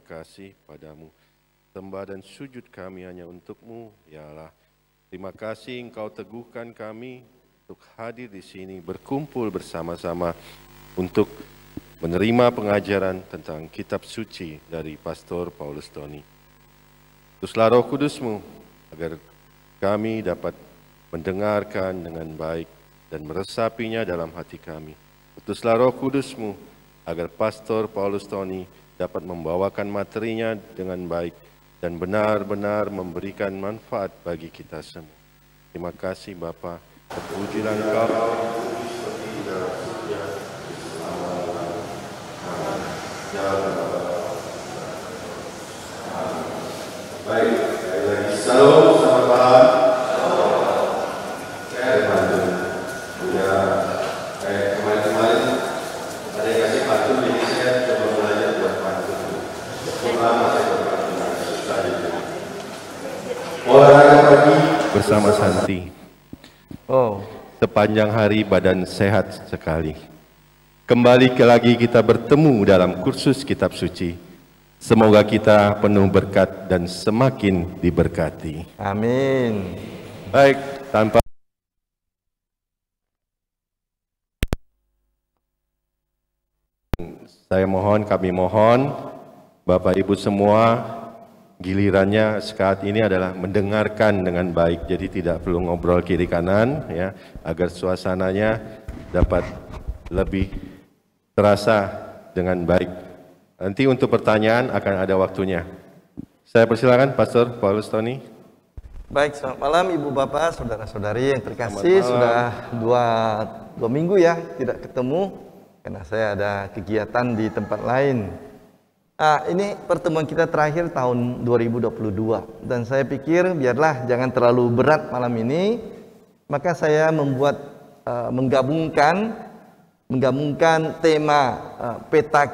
kasih padamu. Sembah dan sujud kami hanya untuk-Mu, ya Allah. Terima kasih Engkau teguhkan kami untuk hadir di sini, berkumpul bersama-sama untuk menerima pengajaran tentang kitab suci dari Pastor Paulus Tony. Utuslah Roh Kudus-Mu agar kami dapat mendengarkan dengan baik dan meresapinya dalam hati kami. Utuslah Roh Kudus-Mu agar Pastor Paulus Tony dapat membawakan materinya dengan baik dan benar-benar memberikan manfaat bagi kita semua. Terima kasih Bapa. Terpujilah Engkau seperti dalam sedia selama-lamanya. Baik, sekali lagi salam, selamat malam. Saya pantun. Ya, kemarin-kemarin ada yang kasih pantun, jadi saya coba belajar buat pantun. Lama saya berpantun, susah itu. Olahraga pagi bersama Santi. Oh, Sepanjang hari badan sehat sekali. Kembali lagi kita bertemu dalam kursus kitab suci. Semoga kita penuh berkat dan semakin diberkati. amin. Baik, tanpa kami mohon Bapak Ibu semua, gilirannya saat ini adalah mendengarkan dengan baik, jadi tidak perlu ngobrol kiri kanan ya, agar suasananya dapat lebih terasa dengan baik. Nanti untuk pertanyaan akan ada waktunya. Saya persilakan Pastor Paulus Tony. Baik, selamat malam Ibu Bapak, saudara-saudari yang terkasih. Sudah dua minggu ya tidak ketemu karena saya ada kegiatan di tempat lain. Ini pertemuan kita terakhir tahun 2022 dan saya pikir biarlah jangan terlalu berat malam ini, maka saya membuat menggabungkan tema peta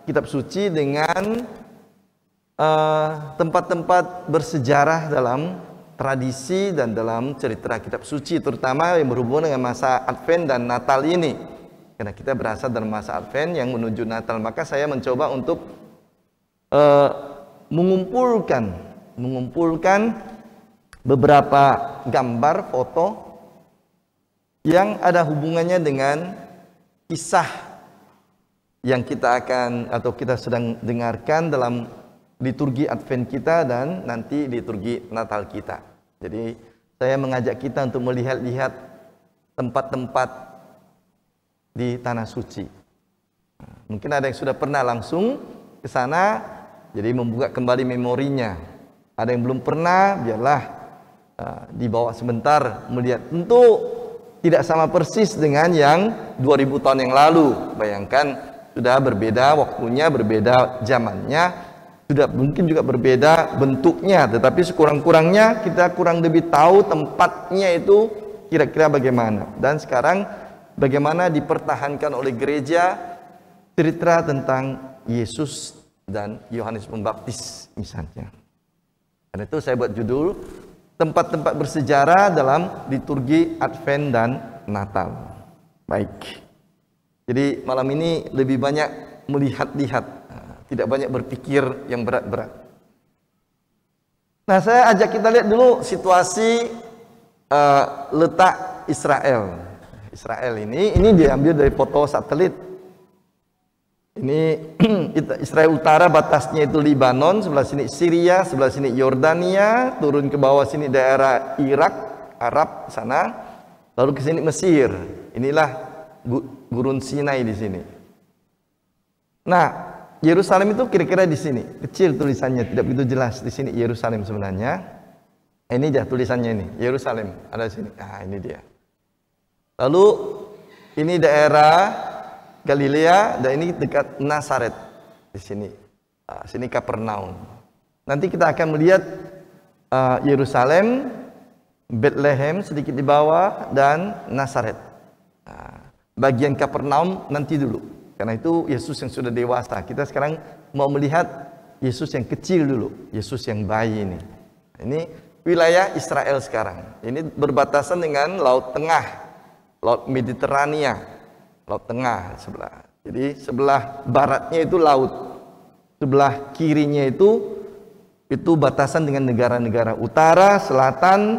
kitab suci dengan tempat-tempat bersejarah dalam tradisi dan dalam cerita kitab suci, terutama yang berhubungan dengan masa Advent dan Natal ini. Karena kita berasal dari masa Advent yang menuju Natal, maka saya mencoba untuk mengumpulkan beberapa gambar, foto yang ada hubungannya dengan kisah yang kita akan atau kita sedang dengarkan dalam liturgi Advent kita dan nanti liturgi Natal kita. Jadi saya mengajak kita untuk melihat-lihat tempat-tempat di Tanah Suci. Mungkin ada yang sudah pernah langsung ke sana, jadi membuka kembali memorinya. Ada yang belum pernah, biarlah dibawa sebentar melihat. Tentu tidak sama persis dengan yang 2000 tahun yang lalu. Bayangkan sudah berbeda waktunya, berbeda zamannya, sudah mungkin juga berbeda bentuknya, tetapi sekurang-kurangnya kita kurang lebih tahu tempatnya itu kira-kira bagaimana. Dan sekarang bagaimana dipertahankan oleh gereja cerita tentang Yesus dan Yohanes Pembaptis misalnya. Karena itu saya buat judul tempat-tempat bersejarah dalam liturgi Advent dan Natal. Baik. Jadi malam ini lebih banyak melihat-lihat, tidak banyak berpikir yang berat-berat. Nah, saya ajak kita lihat dulu situasi letak Israel. Israel ini diambil dari foto satelit. Ini Israel utara, batasnya itu Libanon, sebelah sini Syria, sebelah sini Yordania, turun ke bawah sini daerah Irak, Arab sana, lalu ke sini Mesir. Inilah Gurun Sinai di sini. Nah, Yerusalem itu kira-kira di sini, kecil tulisannya, tidak begitu jelas di sini Yerusalem sebenarnya. Ini dia tulisannya ini, Yerusalem ada di sini. Nah, ini dia. Lalu ini daerah Galilea dan ini dekat Nazaret di sini. Sini Kapernaum. Nanti kita akan melihat Yerusalem, Bethlehem sedikit di bawah dan Nazaret. Bagian Kapernaum nanti dulu. Karena itu Yesus yang sudah dewasa. Kita sekarang mau melihat Yesus yang kecil dulu, Yesus yang bayi ini. Ini wilayah Israel sekarang. Ini berbatasan dengan Laut Tengah. Laut Mediterania, Laut Tengah sebelah. Jadi sebelah baratnya itu laut sebelah kirinya itu batasan dengan negara-negara utara, selatan,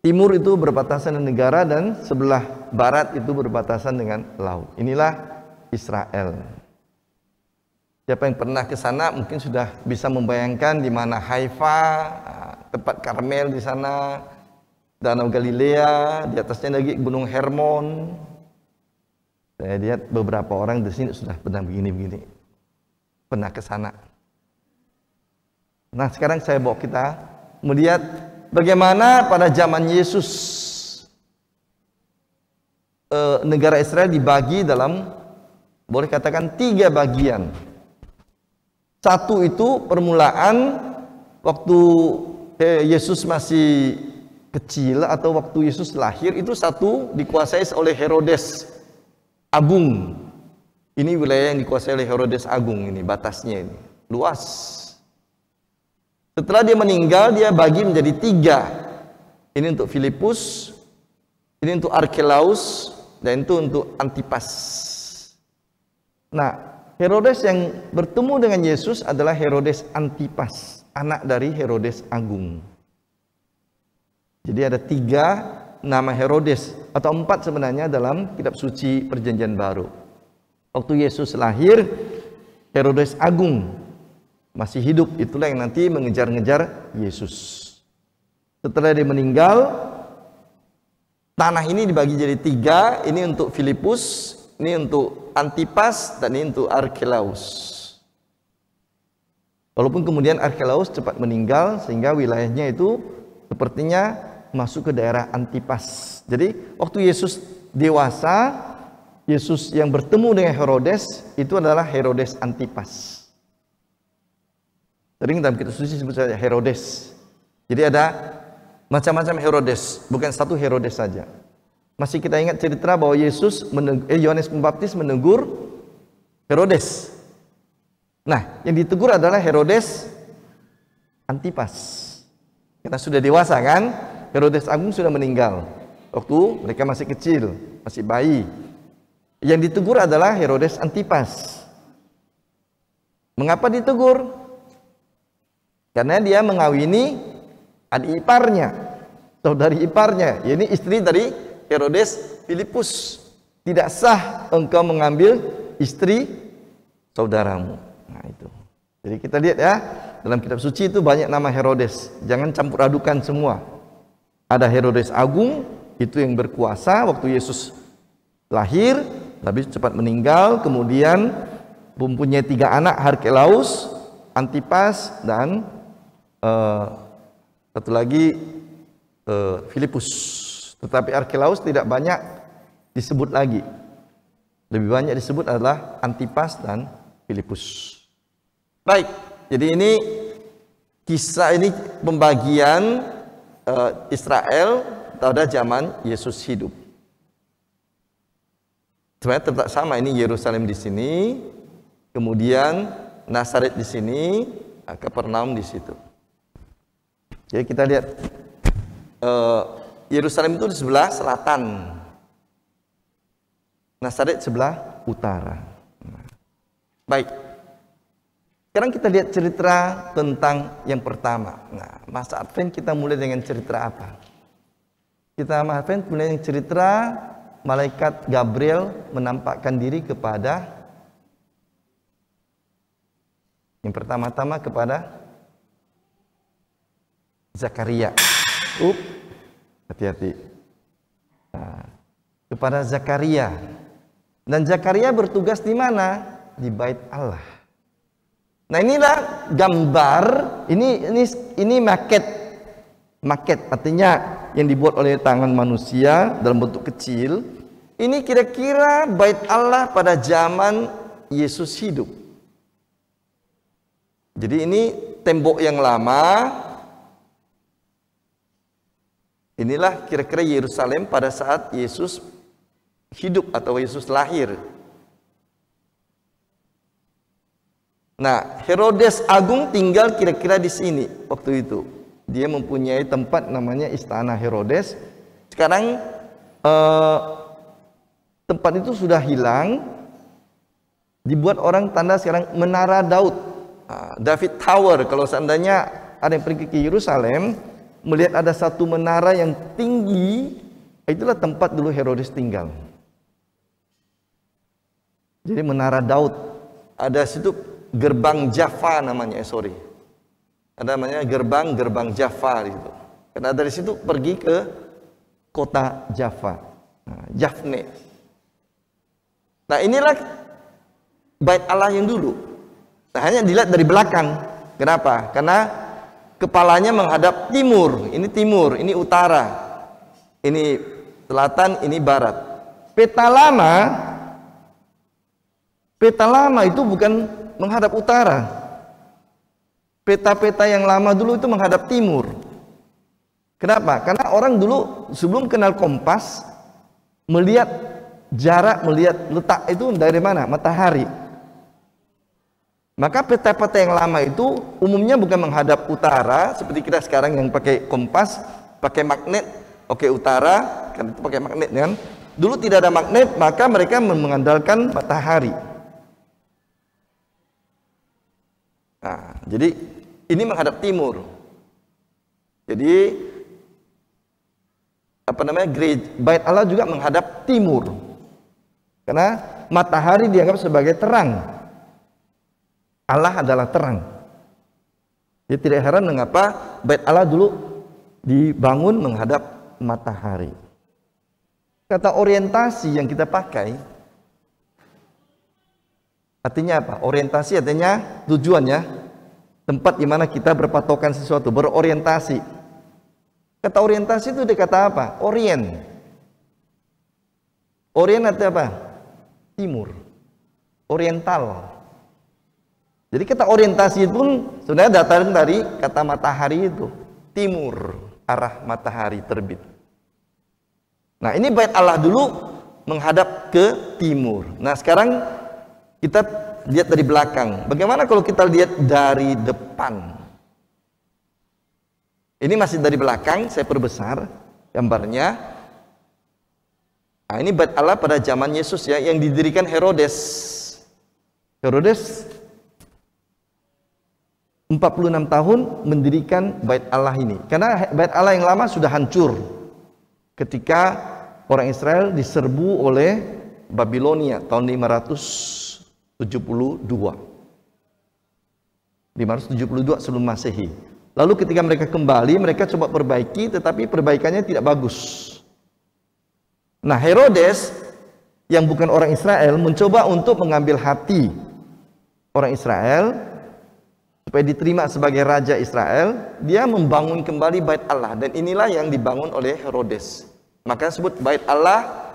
timur itu berbatasan dengan negara, dan sebelah barat itu berbatasan dengan laut. Inilah Israel. Siapa yang pernah ke sana mungkin sudah bisa membayangkan di mana Haifa, tempat Karmel di sana, Danau Galilea, di atasnya lagi Gunung Hermon. Saya lihat beberapa orang di sini sudah pernah begini-begini, pernah ke sana. Nah, sekarang saya bawa kita melihat bagaimana pada zaman Yesus negara Israel dibagi dalam, boleh katakan, 3 bagian. Satu itu permulaan waktu Yesus masih kecil atau waktu Yesus lahir, itu satu dikuasai oleh Herodes Agung. Ini wilayah yang dikuasai oleh Herodes Agung, ini batasnya ini luas. Setelah dia meninggal, dia bagi menjadi 3. Ini untuk Filipus, ini untuk Arkelaus, dan itu untuk Antipas. Nah, Herodes yang bertemu dengan Yesus adalah Herodes Antipas, anak dari Herodes Agung. Jadi ada 3 nama Herodes, atau 4 sebenarnya dalam kitab suci Perjanjian Baru. Waktu Yesus lahir, Herodes Agung masih hidup, itulah yang nanti mengejar-ngejar Yesus. Setelah dia meninggal, tanah ini dibagi jadi 3. Ini untuk Filipus, ini untuk Antipas, dan ini untuk Arkelaus. Walaupun kemudian Arkelaus cepat meninggal, sehingga wilayahnya itu sepertinya masuk ke daerah Antipas. Jadi waktu Yesus dewasa, Yesus yang bertemu dengan Herodes itu adalah Herodes Antipas. Sering dalam kitab suci disebut saja Herodes. Jadi ada macam-macam Herodes, bukan satu Herodes saja. Masih kita ingat cerita bahwa Yohanes Pembaptis menegur Herodes. Nah, yang ditegur adalah Herodes Antipas. Kita sudah dewasa kan? Herodes Agung sudah meninggal waktu mereka masih kecil, masih bayi. Yang ditegur adalah Herodes Antipas. Mengapa ditegur? Karena dia mengawini adik iparnya, saudari iparnya. Ini istri dari Herodes Filipus. Tidak sah engkau mengambil istri saudaramu. Nah itu. Jadi kita lihat ya, dalam kitab suci itu banyak nama Herodes. Jangan campur adukan semua. Ada Herodes Agung, itu yang berkuasa waktu Yesus lahir, tapi cepat meninggal. Kemudian mempunyai 3 anak, Arkelaus, Antipas, dan satu lagi Filipus. Tetapi Arkelaus tidak banyak disebut lagi. Lebih banyak disebut adalah Antipas dan Filipus. Baik, jadi ini kisah, ini pembagian Israel pada zaman Yesus hidup. Sebenarnya tetap sama, ini Yerusalem di sini, kemudian Nazaret di sini, Kapernaum di situ. Jadi kita lihat Yerusalem itu di sebelah selatan, Nazaret sebelah utara. Baik, sekarang kita lihat cerita tentang yang pertama. Nah, masa Advent kita mulai dengan cerita apa? Kita Advent mulai dengan cerita malaikat Gabriel menampakkan diri kepada, yang pertama-tama kepada Zakaria. Hati-hati. Nah, kepada Zakaria. Dan Zakaria bertugas di mana? Di bait Allah. Nah, inilah gambar, ini maket artinya yang dibuat oleh tangan manusia dalam bentuk kecil. Ini kira-kira bait Allah pada zaman Yesus hidup. Jadi ini tembok yang lama. Inilah kira-kira Yerusalem pada saat Yesus hidup atau Yesus lahir. Nah, Herodes Agung tinggal kira-kira di sini waktu itu. Dia mempunyai tempat namanya Istana Herodes. Sekarang tempat itu sudah hilang dibuat orang tanda sekarang Menara Daud, David Tower. Kalau seandainya ada yang pergi ke Yerusalem, melihat ada satu menara yang tinggi, itulah tempat dulu Herodes tinggal. Jadi Menara Daud, ada situ gerbang Jaffa namanya, ada namanya gerbang Jaffa gitu. Karena dari situ pergi ke kota Jaffa, Jafne. Nah inilah bait Allah yang dulu. Nah, hanya dilihat dari belakang. Kenapa? Karena kepalanya menghadap timur. Ini timur, ini utara, ini selatan, ini barat. Peta lama itu bukan menghadap utara. Peta-peta yang lama dulu itu menghadap timur. Kenapa? Karena orang dulu sebelum kenal kompas, melihat jarak, melihat letak itu dari mana? Matahari. Maka peta-peta yang lama itu umumnya bukan menghadap utara seperti kita sekarang yang pakai kompas, pakai magnet, oke utara, kan itu pakai magnet kan. Dulu tidak ada magnet, maka mereka mengandalkan matahari. Nah, jadi ini menghadap timur. Jadi bait Allah juga menghadap timur. Karena matahari dianggap sebagai terang. Allah adalah terang. Jadi tidak heran mengapa bait Allah dulu dibangun menghadap matahari. Kata orientasi yang kita pakai artinya apa? Orientasi artinya tujuannya, tempat di mana kita berpatokan sesuatu, berorientasi. Kata orientasi itu dia kata apa? Orient. Orient artinya apa? Timur. Oriental. Jadi kata orientasi pun sebenarnya datang dari kata matahari itu. Timur, arah matahari terbit. Nah ini bait Allah dulu menghadap ke timur. Nah sekarang kita lihat dari belakang. Bagaimana kalau kita lihat dari depan? Ini masih dari belakang, saya perbesar gambarnya. Nah, ini bait Allah pada zaman Yesus ya, yang didirikan Herodes. Herodes 46 tahun mendirikan bait Allah ini. Karena bait Allah yang lama sudah hancur ketika orang Israel diserbu oleh Babilonia tahun 572 sebelum Masehi. Lalu ketika mereka kembali, mereka coba perbaiki, tetapi perbaikannya tidak bagus. Nah, Herodes yang bukan orang Israel mencoba untuk mengambil hati orang Israel supaya diterima sebagai raja Israel. Dia membangun kembali bait Allah, dan inilah yang dibangun oleh Herodes. Maka disebut bait Allah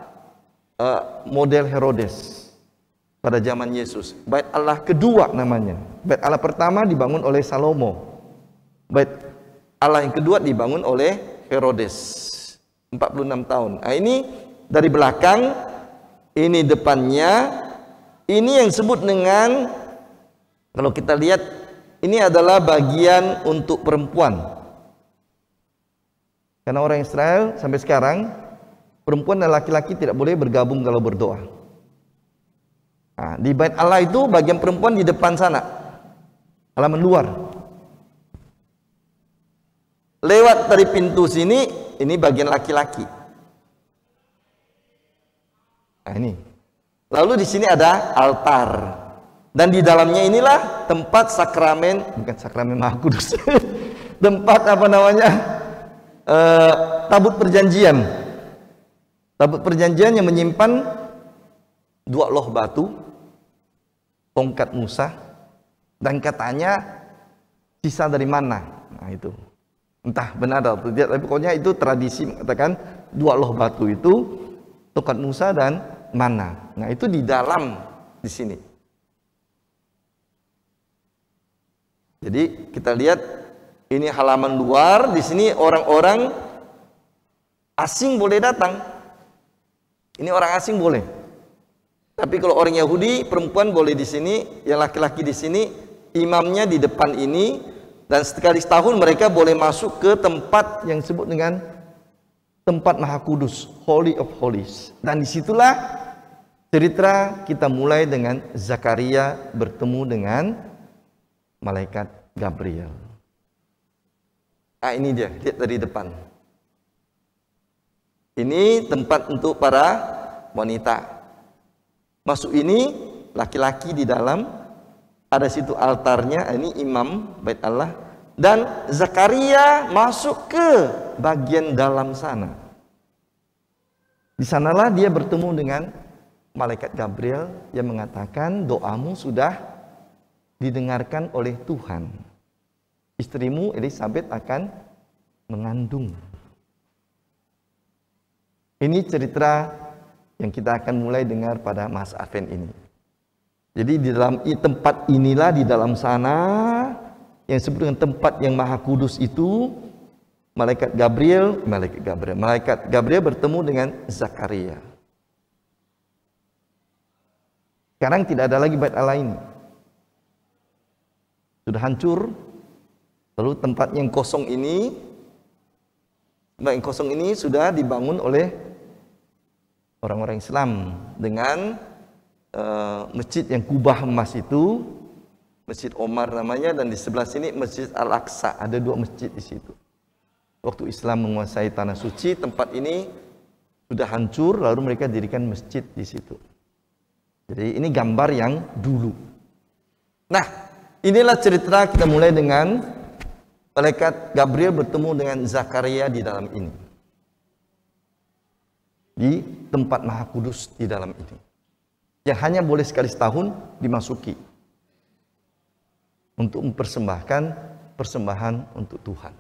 model Herodes pada zaman Yesus. Bait Allah kedua namanya. Bait Allah pertama dibangun oleh Salomo. Bait Allah yang kedua dibangun oleh Herodes 46 tahun. Nah, ini dari belakang, ini depannya. Ini yang disebut dengan, kalau kita lihat, ini adalah bagian untuk perempuan. Karena orang Israel sampai sekarang, perempuan dan laki-laki tidak boleh bergabung kalau berdoa. Nah, di bait Allah itu bagian perempuan di depan sana, halaman luar. Lewat dari pintu sini, ini bagian laki-laki. Nah ini. Lalu di sini ada altar. Dan di dalamnya inilah tempat sakramen, bukan sakramen Maha Kudus. Tempat apa namanya? Tabut perjanjian. Tabut perjanjian yang menyimpan 2 loh batu, tongkat Musa, dan katanya sisa dari mana. Nah itu. Entah benar atau tidak, tapi pokoknya itu tradisi mengatakan 2 loh batu itu tongkat Musa dan mana. Nah itu di dalam di sini. Jadi kita lihat ini halaman luar. Di sini orang-orang asing boleh datang. Ini orang asing boleh. Tapi kalau orang Yahudi, perempuan boleh di sini, yang laki-laki di sini, imamnya di depan ini. Dan sekali setahun mereka boleh masuk ke tempat yang disebut dengan tempat Maha Kudus, Holy of Holies. Dan disitulah Cerita kita mulai dengan Zakaria bertemu dengan malaikat Gabriel. Nah, ini dia, lihat dari depan. Ini tempat untuk para wanita. Masuk ini laki-laki di dalam, ada situ altarnya, ini imam bait Allah, dan Zakaria masuk ke bagian dalam sana. Di sanalah dia bertemu dengan malaikat Gabriel yang mengatakan doamu sudah didengarkan oleh Tuhan. Istrimu Elizabeth akan mengandung. Ini cerita yang kita akan mulai dengar pada masa Advent ini. Jadi di dalam tempat inilah, di dalam sana yang disebut dengan tempat yang Maha Kudus itu, malaikat Gabriel bertemu dengan Zakaria. Sekarang tidak ada lagi bait Allah ini. Sudah hancur. Lalu tempat yang kosong ini sudah dibangun oleh orang-orang Islam dengan masjid yang kubah emas itu, Masjid Omar namanya, dan di sebelah sini Masjid Al-Aqsa. Ada 2 masjid di situ. Waktu Islam menguasai tanah suci, tempat ini sudah hancur, lalu mereka dirikan masjid di situ. Jadi ini gambar yang dulu. Nah, inilah cerita kita mulai dengan malaikat Gabriel bertemu dengan Zakaria di dalam ini. Di tempat Maha Kudus di dalam ini. Yang hanya boleh sekali setahun dimasuki. Untuk mempersembahkan persembahan untuk Tuhan.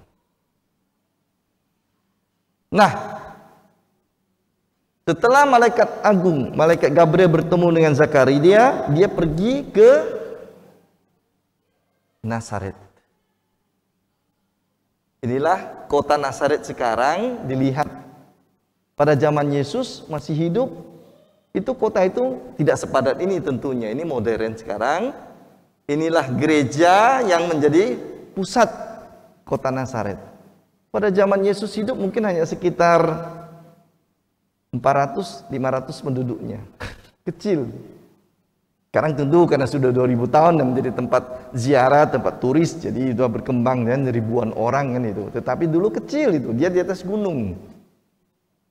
Nah, setelah malaikat agung, malaikat Gabriel bertemu dengan Zakaria, dia pergi ke Nazaret. Inilah kota Nazaret sekarang dilihat. Pada zaman Yesus masih hidup, itu kota itu tidak sepadat ini tentunya. Ini modern sekarang. Inilah gereja yang menjadi pusat kota Nazaret. Pada zaman Yesus hidup mungkin hanya sekitar 400-500 penduduknya. Kecil. Sekarang tentu karena sudah 2000 tahun dan menjadi tempat ziarah, tempat turis, jadi sudah berkembang dan ribuan orang kan itu. Tetapi dulu kecil itu, dia di atas gunung.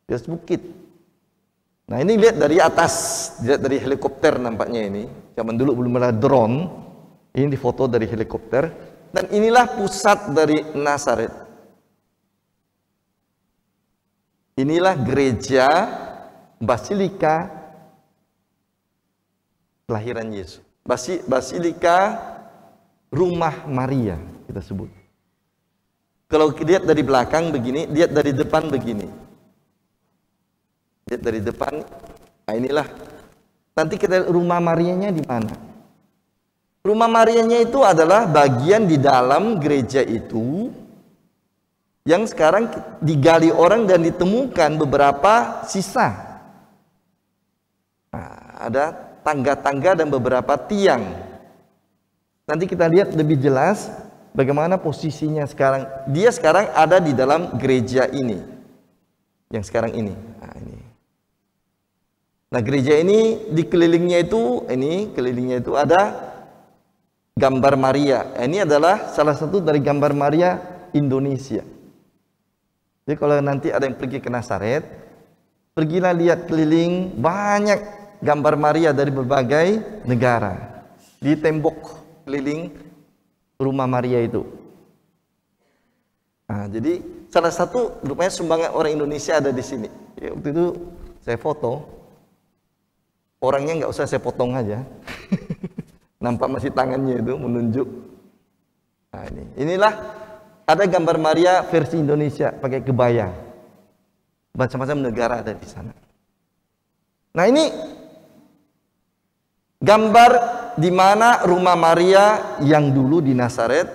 Di atas bukit. Nah, ini lihat dari atas, lihat dari helikopter nampaknya ini. Zaman dulu belum ada drone. Ini difoto dari helikopter, dan inilah pusat dari Nazaret. Inilah gereja Basilika kelahiran Yesus. Basilika Rumah Maria kita sebut. Kalau lihat dari belakang begini, lihat dari depan begini. Lihat dari depan, nah inilah. Nanti kita Rumah Marianya di mana? Rumah Marianya itu adalah bagian di dalam gereja itu yang sekarang digali orang dan ditemukan beberapa sisa. Nah, ada tangga-tangga dan beberapa tiang. Nanti kita lihat lebih jelas bagaimana posisinya sekarang. Dia sekarang ada di dalam gereja ini. Yang sekarang ini. Nah, ini. Nah, gereja ini dikelilingnya itu ada gambar Maria. Ini adalah salah satu dari gambar Maria Indonesia. Jadi kalau nanti ada yang pergi ke Nazaret, pergilah lihat keliling, banyak gambar Maria dari berbagai negara. Di tembok keliling rumah Maria itu. Nah, jadi salah satu rupanya sumbangan orang Indonesia ada di sini. Ya, waktu itu saya foto. Orangnya nggak usah saya potong aja. Nampak masih tangannya itu menunjuk. Nah, inilah ada gambar Maria versi Indonesia pakai kebaya. Macam-macam negara ada di sana. Nah, ini gambar di mana rumah Maria yang dulu di Nazaret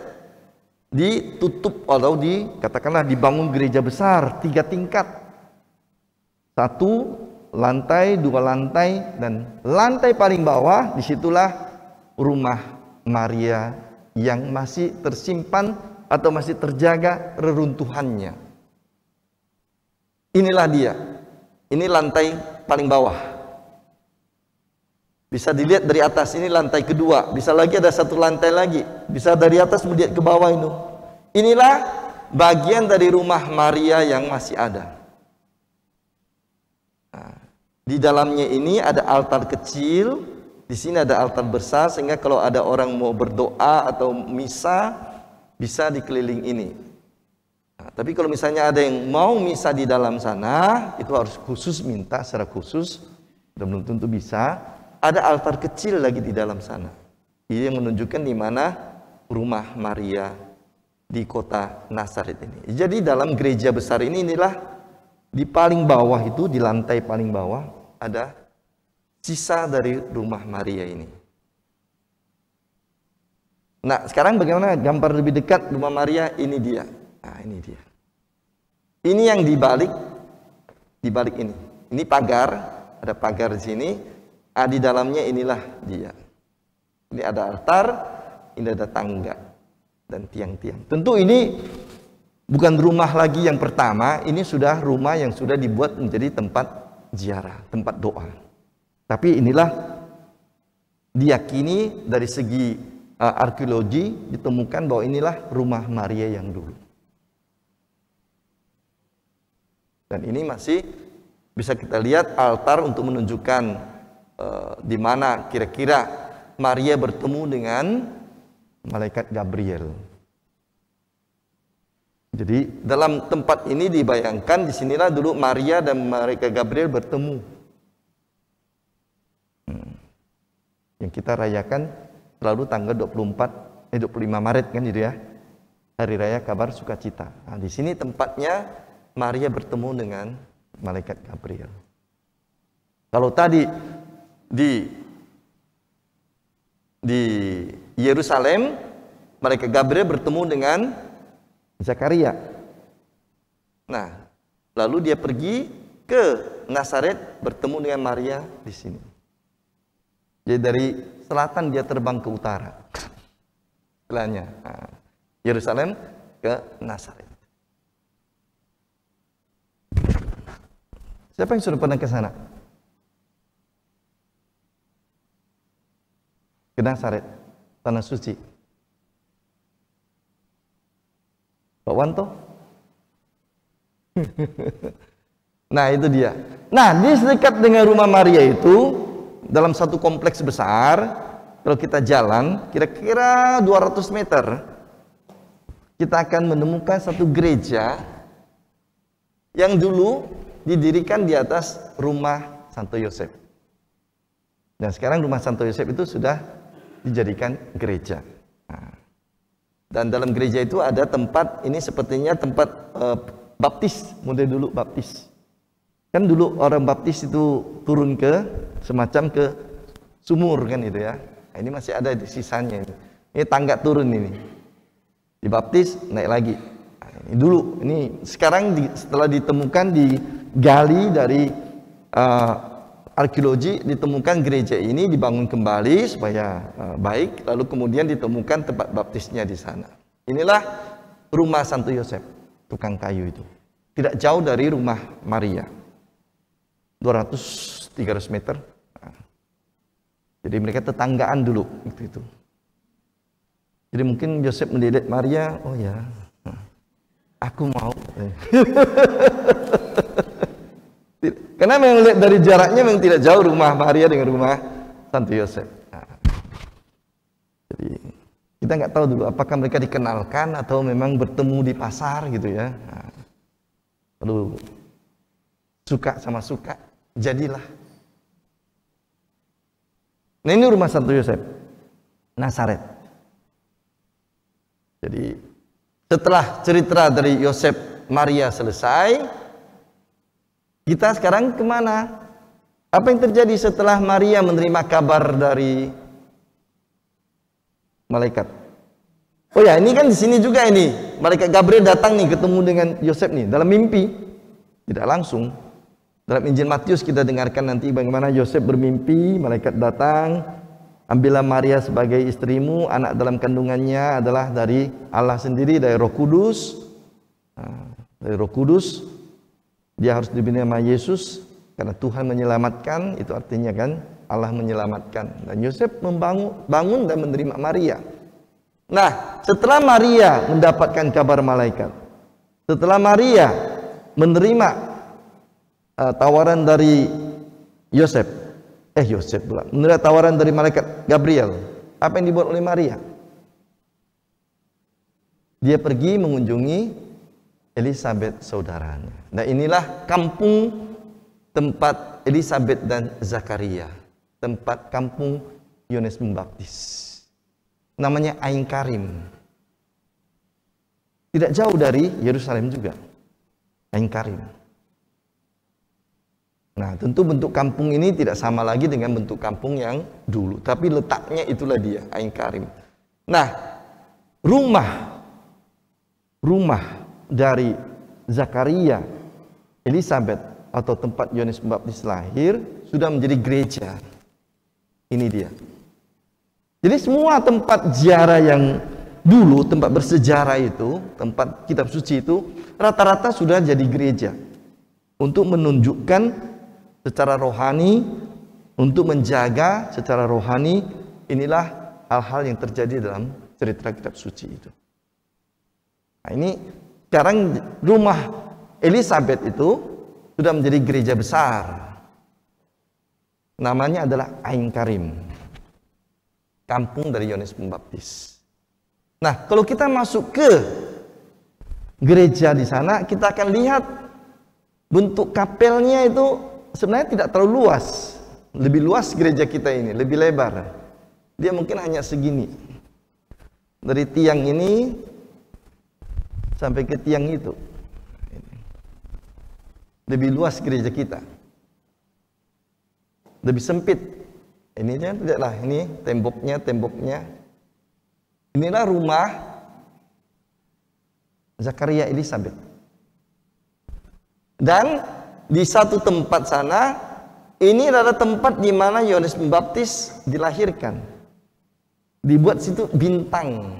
ditutup atau katakanlah dibangun gereja besar 3 tingkat. 1 lantai, 2 lantai, dan lantai paling bawah disitulah rumah Maria yang masih tersimpan atau masih terjaga reruntuhannya. Inilah dia. Ini lantai paling bawah. Bisa dilihat dari atas, ini lantai kedua, bisa lagi ada satu lantai lagi, bisa dari atas melihat ke bawah itu. Inilah bagian dari rumah Maria yang masih ada. Nah, di dalamnya ini ada altar kecil, di sini ada altar besar, sehingga kalau ada orang mau berdoa atau misa bisa di keliling ini. Nah, tapi kalau misalnya ada yang mau misa di dalam sana, itu harus khusus minta secara khusus, dan belum tentu bisa. Ada altar kecil lagi di dalam sana. Ini yang menunjukkan di mana rumah Maria di kota Nazaret ini. Jadi dalam gereja besar ini, inilah di paling bawah itu, di lantai paling bawah ada sisa dari rumah Maria ini. Nah, sekarang bagaimana gambar lebih dekat rumah Maria? Ini dia. Nah, ini dia. Ini yang dibalik ini. Ini pagar, ada pagar di sini. Di dalamnya inilah dia. Ini ada altar, ini ada tangga dan tiang-tiang. Tentu ini bukan rumah lagi yang pertama, ini sudah rumah yang sudah dibuat menjadi tempat ziarah, tempat doa. Tapi inilah diyakini dari segi arkeologi ditemukan bahwa inilah rumah Maria yang dulu. Dan ini masih bisa kita lihat altar untuk menunjukkan di mana kira-kira Maria bertemu dengan malaikat Gabriel. Jadi dalam tempat ini dibayangkan disinilah dulu Maria dan malaikat Gabriel bertemu. Yang kita rayakan selalu tanggal 25 Maret kan gitu ya. Hari Raya Kabar Sukacita. Nah, di sini tempatnya Maria bertemu dengan malaikat Gabriel. Kalau tadi di Yerusalem, malaikat Gabriel bertemu dengan Zakaria. Nah, lalu dia pergi ke Nazaret bertemu dengan Maria di sini. Jadi dari selatan dia terbang ke utara. Setelahnya, Yerusalem ke Nazaret. Siapa yang sudah pernah ke sana? Ke Nazaret, tanah suci. Pak Wanto? Nah, itu dia. Nah, di dekat dengan rumah Maria itu, dalam satu kompleks besar, kalau kita jalan, kira-kira 200 meter, kita akan menemukan satu gereja yang dulu didirikan di atas rumah Santo Yosef. Dan sekarang rumah Santo Yosef itu sudah dijadikan gereja. Nah, dan dalam gereja itu ada tempat, ini sepertinya tempat baptis, model dulu baptis. Kan dulu orang baptis itu turun ke semacam ke sumur kan itu ya. Nah, ini masih ada di sisanya ini. Ini tangga turun ini. Dibaptis naik lagi. Nah, ini dulu, ini sekarang setelah ditemukan digali dari arkeologi, ditemukan gereja ini dibangun kembali supaya baik, lalu kemudian ditemukan tempat baptisnya di sana. Inilah rumah Santo Yosef, tukang kayu itu. Tidak jauh dari rumah Maria. 200-300 meter. Jadi mereka tetanggaan dulu waktu itu. Jadi mungkin Yosef melihat Maria, oh ya, aku mau. Karena memang lihat dari jaraknya memang tidak jauh rumah Maria dengan rumah Santo Yosef. Nah, jadi kita nggak tahu dulu apakah mereka dikenalkan atau memang bertemu di pasar gitu ya. Nah, lalu suka sama suka, jadilah. Nah, ini rumah Santo Yosef, Nazaret. Jadi setelah cerita dari Yosef Maria selesai, kita sekarang kemana? Apa yang terjadi setelah Maria menerima kabar dari malaikat? Oh ya, ini kan di sini juga ini. Malaikat Gabriel datang nih ketemu dengan Yosef nih dalam mimpi. Tidak langsung. Dalam Injil Matius kita dengarkan nanti bagaimana Yosef bermimpi, malaikat datang, ambillah Maria sebagai istrimu, anak dalam kandungannya adalah dari Allah sendiri, dari Roh Kudus. Nah, dari Roh Kudus. Dia harus diberi nama Yesus. Karena Tuhan menyelamatkan, itu artinya kan Allah menyelamatkan. Dan Yosef bangun dan menerima Maria. Nah, setelah Maria mendapatkan kabar malaikat, setelah Maria menerima tawaran dari Yosef pula, menerima tawaran dari malaikat Gabriel, apa yang dibuat oleh Maria? Dia pergi mengunjungi Elizabeth saudaranya. Nah, inilah kampung tempat Elizabeth dan Zakaria, tempat kampung Yohanes Pembaptis. Namanya Ain Karim. Tidak jauh dari Yerusalem juga. Ain Karim. Nah, tentu bentuk kampung ini tidak sama lagi dengan bentuk kampung yang dulu, tapi letaknya itulah dia, Ain Karim. Nah, rumah dari Zakaria, Elizabeth, atau tempat Yohanes Pembaptis lahir sudah menjadi gereja. Ini dia. Jadi semua tempat ziarah yang dulu, tempat bersejarah itu, tempat kitab suci itu, rata-rata sudah jadi gereja. Untuk menunjukkan secara rohani, untuk menjaga secara rohani, inilah hal-hal yang terjadi dalam cerita kitab suci itu. Nah, ini sekarang rumah Elizabeth itu sudah menjadi gereja besar. Namanya adalah Ain Karim, kampung dari Yohanes Pembaptis. Nah, kalau kita masuk ke gereja di sana, kita akan lihat bentuk kapelnya itu sebenarnya tidak terlalu luas. Lebih luas gereja kita ini, lebih lebar. Dia mungkin hanya segini. Dari tiang ini sampai ke tiang itu. Lebih luas gereja kita. Lebih sempit. Ini kan tidaklah, ini temboknya. Inilah rumah Zakaria Elizabeth. Dan di satu tempat sana, ini adalah tempat di mana Yohanes Pembaptis dilahirkan. Dibuat situ bintang.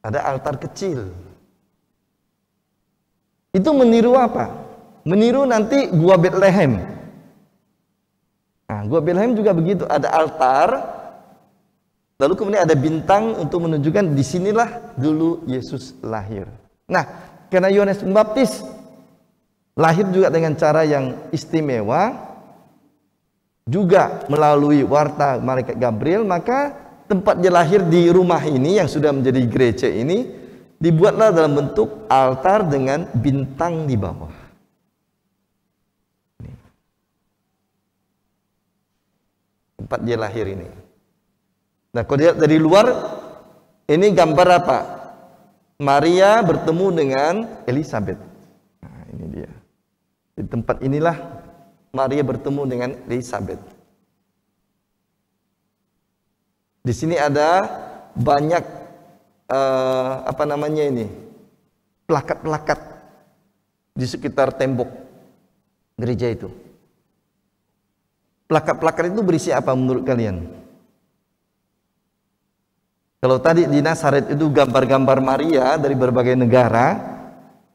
Ada altar kecil. Itu meniru apa? Meniru nanti gua Bethlehem. Nah, gua Bethlehem juga begitu, ada altar, lalu kemudian ada bintang untuk menunjukkan disinilah dulu Yesus lahir. Nah, karena Yohanes Pembaptis lahir juga dengan cara yang istimewa, juga melalui warta malaikat Gabriel, maka tempat dia lahir di rumah ini yang sudah menjadi gereja ini dibuatlah dalam bentuk altar dengan bintang di bawah. Tempat dia lahir ini. Nah, kalau dilihat dari luar, ini gambar apa? Maria bertemu dengan Elizabeth. Nah, ini dia. Di tempat inilah Maria bertemu dengan Elizabeth. Di sini ada banyak plakat-plakat di sekitar tembok gereja itu. Plakat-plakat itu berisi apa menurut kalian? Kalau tadi di Nazaret itu gambar-gambar Maria dari berbagai negara,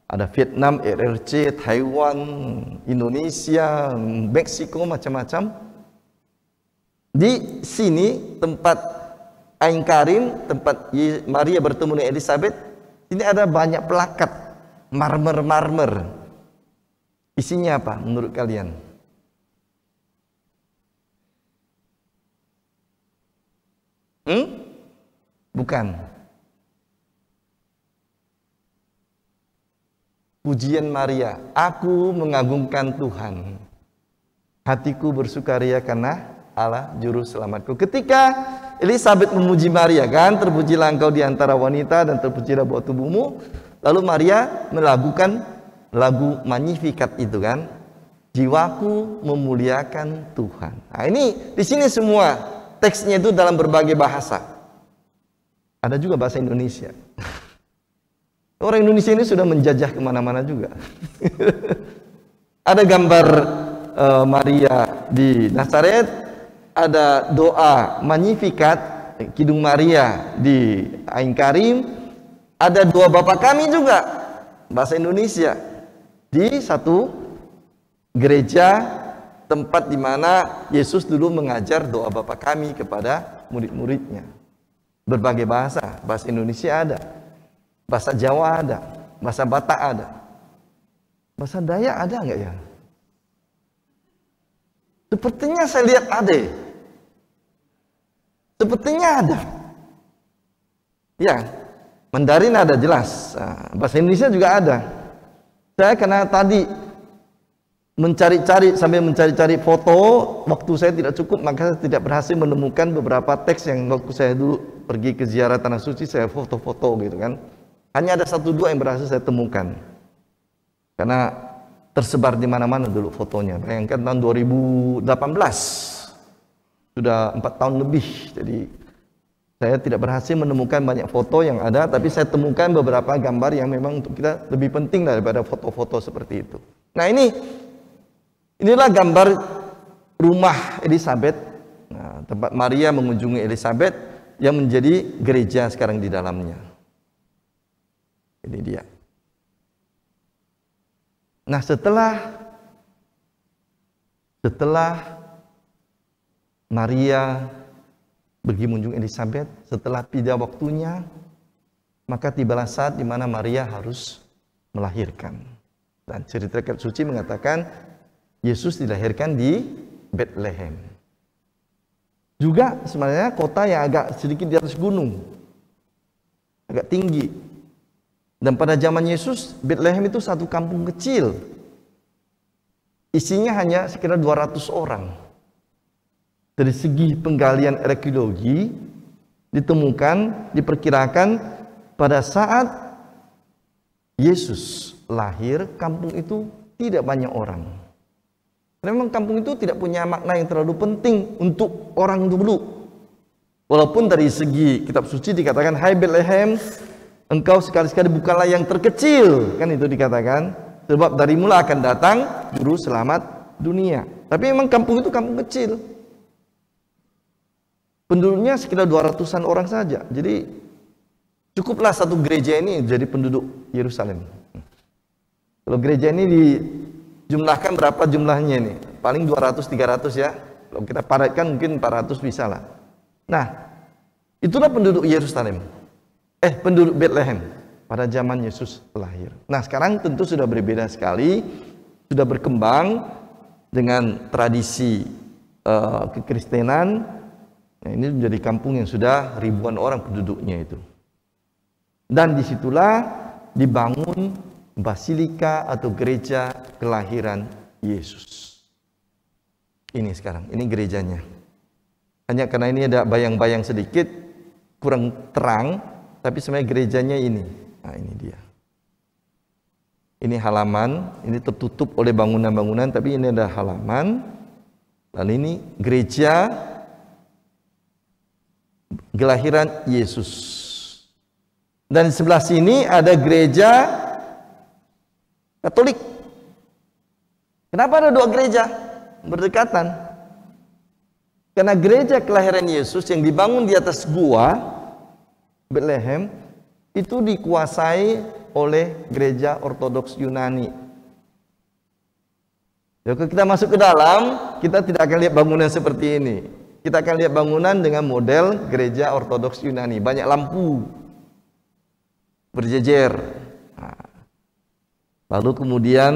ada Vietnam, RRC, Taiwan, Indonesia, Meksiko, macam-macam. Di sini tempat Ain Karim, tempat Maria bertemu dengan Elizabeth, ini ada banyak plakat marmer. Isinya apa menurut kalian? Bukan. Pujian Maria, aku mengagungkan Tuhan. Hatiku bersukaria karena Allah juru selamatku. Ketika Elizabeth memuji Maria, kan, terpujilah engkau di antara wanita dan terpujilah buah tubuhmu. Lalu Maria melakukan lagu Magnificat itu, kan. Jiwaku memuliakan Tuhan. Nah, ini di sini semua teksnya itu dalam berbagai bahasa. Ada juga bahasa Indonesia. Orang Indonesia ini sudah menjajah kemana-mana juga. Ada gambar Maria di Nazaret, ada doa Magnificat, Kidung Maria di Ain Karim, ada doa Bapa Kami juga bahasa Indonesia di satu gereja, tempat di mana Yesus dulu mengajar doa Bapa kami kepada murid-muridnya. Berbagai bahasa, bahasa Indonesia ada, bahasa Jawa ada, bahasa Batak ada, bahasa Dayak ada nggak ya? Sepertinya saya lihat ada. Sepertinya ada. Ya, Mandarin ada jelas. Nah, bahasa Indonesia juga ada. Saya karena tadi sambil mencari-cari foto, waktu saya tidak cukup, maka saya tidak berhasil menemukan beberapa teks yang waktu saya dulu pergi ke ziarah Tanah Suci, saya foto-foto gitu kan. Hanya ada 1-2 yang berhasil saya temukan. Karena tersebar di mana-mana dulu fotonya. Bayangkan tahun 2018, sudah 4 tahun lebih. Jadi saya tidak berhasil menemukan banyak foto yang ada, tapi saya temukan beberapa gambar yang memang untuk kita lebih penting daripada foto-foto seperti itu. Nah, inilah gambar rumah Elizabeth, nah, tempat Maria mengunjungi Elizabeth yang menjadi gereja sekarang di dalamnya. Ini dia. Nah, setelah Maria pergi mengunjungi Elizabeth, setelah tiba waktunya, maka tibalah saat di mana Maria harus melahirkan. Dan cerita kitab suci mengatakan Yesus dilahirkan di Bethlehem. Juga sebenarnya kota yang agak sedikit di atas gunung, agak tinggi. Dan pada zaman Yesus, Bethlehem itu satu kampung kecil. Isinya hanya sekitar 200 orang. Dari segi penggalian arkeologi, diperkirakan pada saat Yesus lahir, kampung itu tidak banyak orang. Memang kampung itu tidak punya makna yang terlalu penting untuk orang dulu. Walaupun dari segi kitab suci dikatakan, "Hai Bethlehem, engkau sekali-sekali bukanlah yang terkecil," kan itu dikatakan, sebab darimulah akan datang juru selamat dunia. Tapi memang kampung itu kampung kecil. Penduduknya sekitar 200-an orang saja. Jadi cukuplah satu gereja ini jadi penduduk Yerusalem. Kalau gereja ini dijumlahkan berapa jumlahnya ini? Paling 200-300 ya. Kalau kita padatkan mungkin 400 bisa lah. Nah, itulah penduduk Yerusalem. Penduduk Bethlehem pada zaman Yesus lahir. Nah, sekarang tentu sudah berbeda sekali, sudah berkembang dengan tradisi kekristenan. Nah, ini menjadi kampung yang sudah ribuan orang penduduknya itu. Dan disitulah dibangun basilika atau gereja kelahiran Yesus. Ini sekarang, ini gerejanya. Hanya karena ini ada bayang-bayang sedikit, kurang terang, tapi sebenarnya gerejanya ini. Nah, ini dia. Ini halaman, ini tertutup oleh bangunan-bangunan, tapi ini ada halaman. Lalu ini gereja kelahiran Yesus. Dan di sebelah sini ada gereja Katolik. Kenapa ada 2 gereja berdekatan? Karena gereja kelahiran Yesus yang dibangun di atas gua Bethlehem itu dikuasai oleh gereja Ortodoks Yunani. Kalau kita masuk ke dalam, kita tidak akan lihat bangunan seperti ini. Kita akan lihat bangunan dengan model gereja Ortodoks Yunani. Banyak lampu berjejer. Nah, lalu kemudian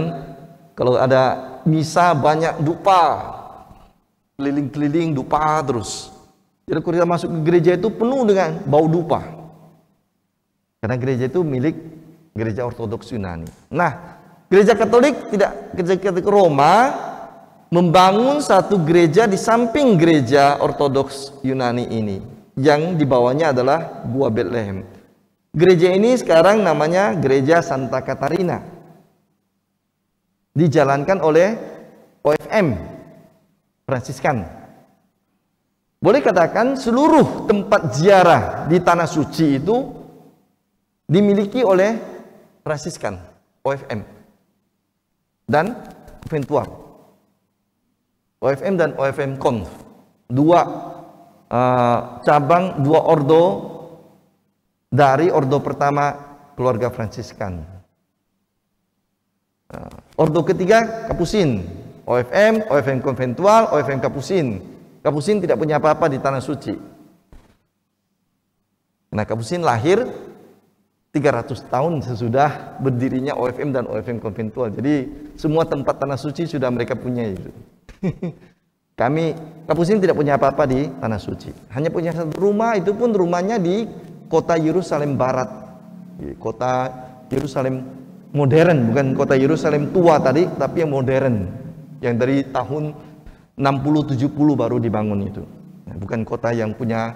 kalau ada misa banyak dupa, keliling-keliling dupa terus. Jadi kalau kita masuk ke gereja itu penuh dengan bau dupa. Karena gereja itu milik gereja Ortodoks Yunani. Nah, gereja Katolik tidak, gereja Katolik Roma membangun satu gereja di samping gereja Ortodoks Yunani ini, yang di bawahnya adalah Gua Bethlehem. Gereja ini sekarang namanya Gereja Santa Katarina. Dijalankan oleh OFM Fransiskan. Boleh katakan seluruh tempat ziarah di Tanah Suci itu dimiliki oleh Fransiskan, OFM dan Conventual. OFM dan OFM Conf, 2 cabang, 2 ordo dari ordo pertama keluarga Fransiskan. Ordo ketiga Kapusin, OFM, OFM konventual, OFM Kapusin. Kapusin tidak punya apa-apa di Tanah Suci. Nah, Kapusin lahir 300 tahun sesudah berdirinya OFM dan OFM konventual. Jadi semua tempat Tanah Suci sudah mereka punya itu. Kapusin tidak punya apa-apa di Tanah Suci. Hanya punya satu rumah, itu pun rumahnya di kota Yerusalem Barat. Kota Yerusalem modern, bukan kota Yerusalem tua tadi, tapi yang modern. Yang dari tahun 60-70 baru dibangun itu. Nah, bukan kota yang punya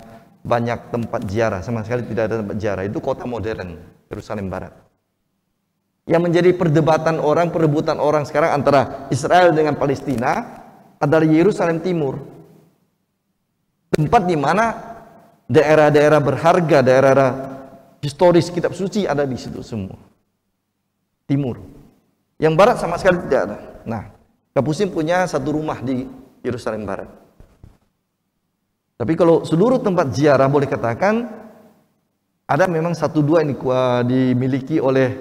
banyak tempat ziarah, sama sekali tidak ada tempat ziarah. Itu kota modern, Yerusalem Barat. Yang menjadi perdebatan orang, perebutan orang sekarang antara Israel dengan Palestina adalah Yerusalem Timur. Tempat di mana daerah-daerah berharga, daerah historis kitab suci ada di situ semua. Timur. Yang barat sama sekali tidak ada. Nah, Kapusin punya satu rumah di Yerusalem Barat. Tapi kalau seluruh tempat ziarah boleh katakan ada memang satu dua yang dimiliki oleh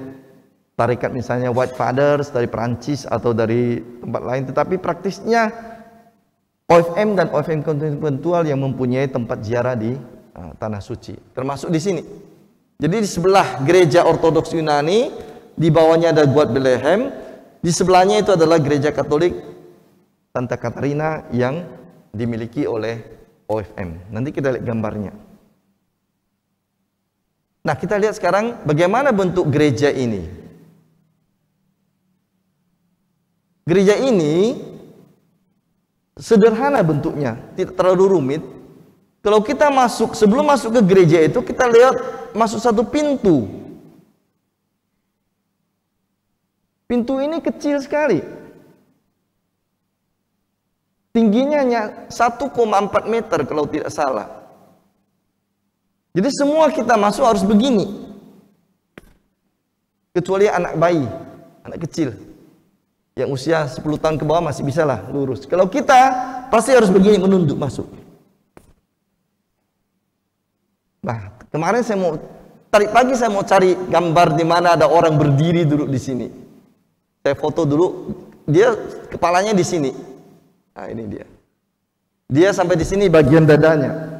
tarekat, misalnya White Fathers dari Perancis atau dari tempat lain, tetapi praktisnya OFM dan OFM konventual yang mempunyai tempat ziarah di Tanah Suci, termasuk di sini. Jadi di sebelah gereja Ortodoks Yunani, di bawahnya ada Gua Bethlehem, di sebelahnya itu adalah gereja Katolik Santa Katarina yang dimiliki oleh OFM. Nanti kita lihat gambarnya. Nah, kita lihat sekarang bagaimana bentuk gereja ini. Gereja ini sederhana bentuknya, tidak terlalu rumit. Kalau kita masuk, sebelum masuk ke gereja itu, kita lihat masuk satu pintu. Pintu ini kecil sekali. Tingginya hanya 1,4 meter kalau tidak salah. Jadi semua kita masuk harus begini. Kecuali anak bayi, anak kecil. Yang usia 10 tahun ke bawah masih bisa lah lurus. Kalau kita pasti harus begini, menunduk masuk. Nah, kemarin tadi pagi saya mau cari gambar di mana ada orang berdiri duduk di sini. Saya foto dulu, dia kepalanya di sini. Nah, ini dia. Dia sampai di sini bagian dadanya.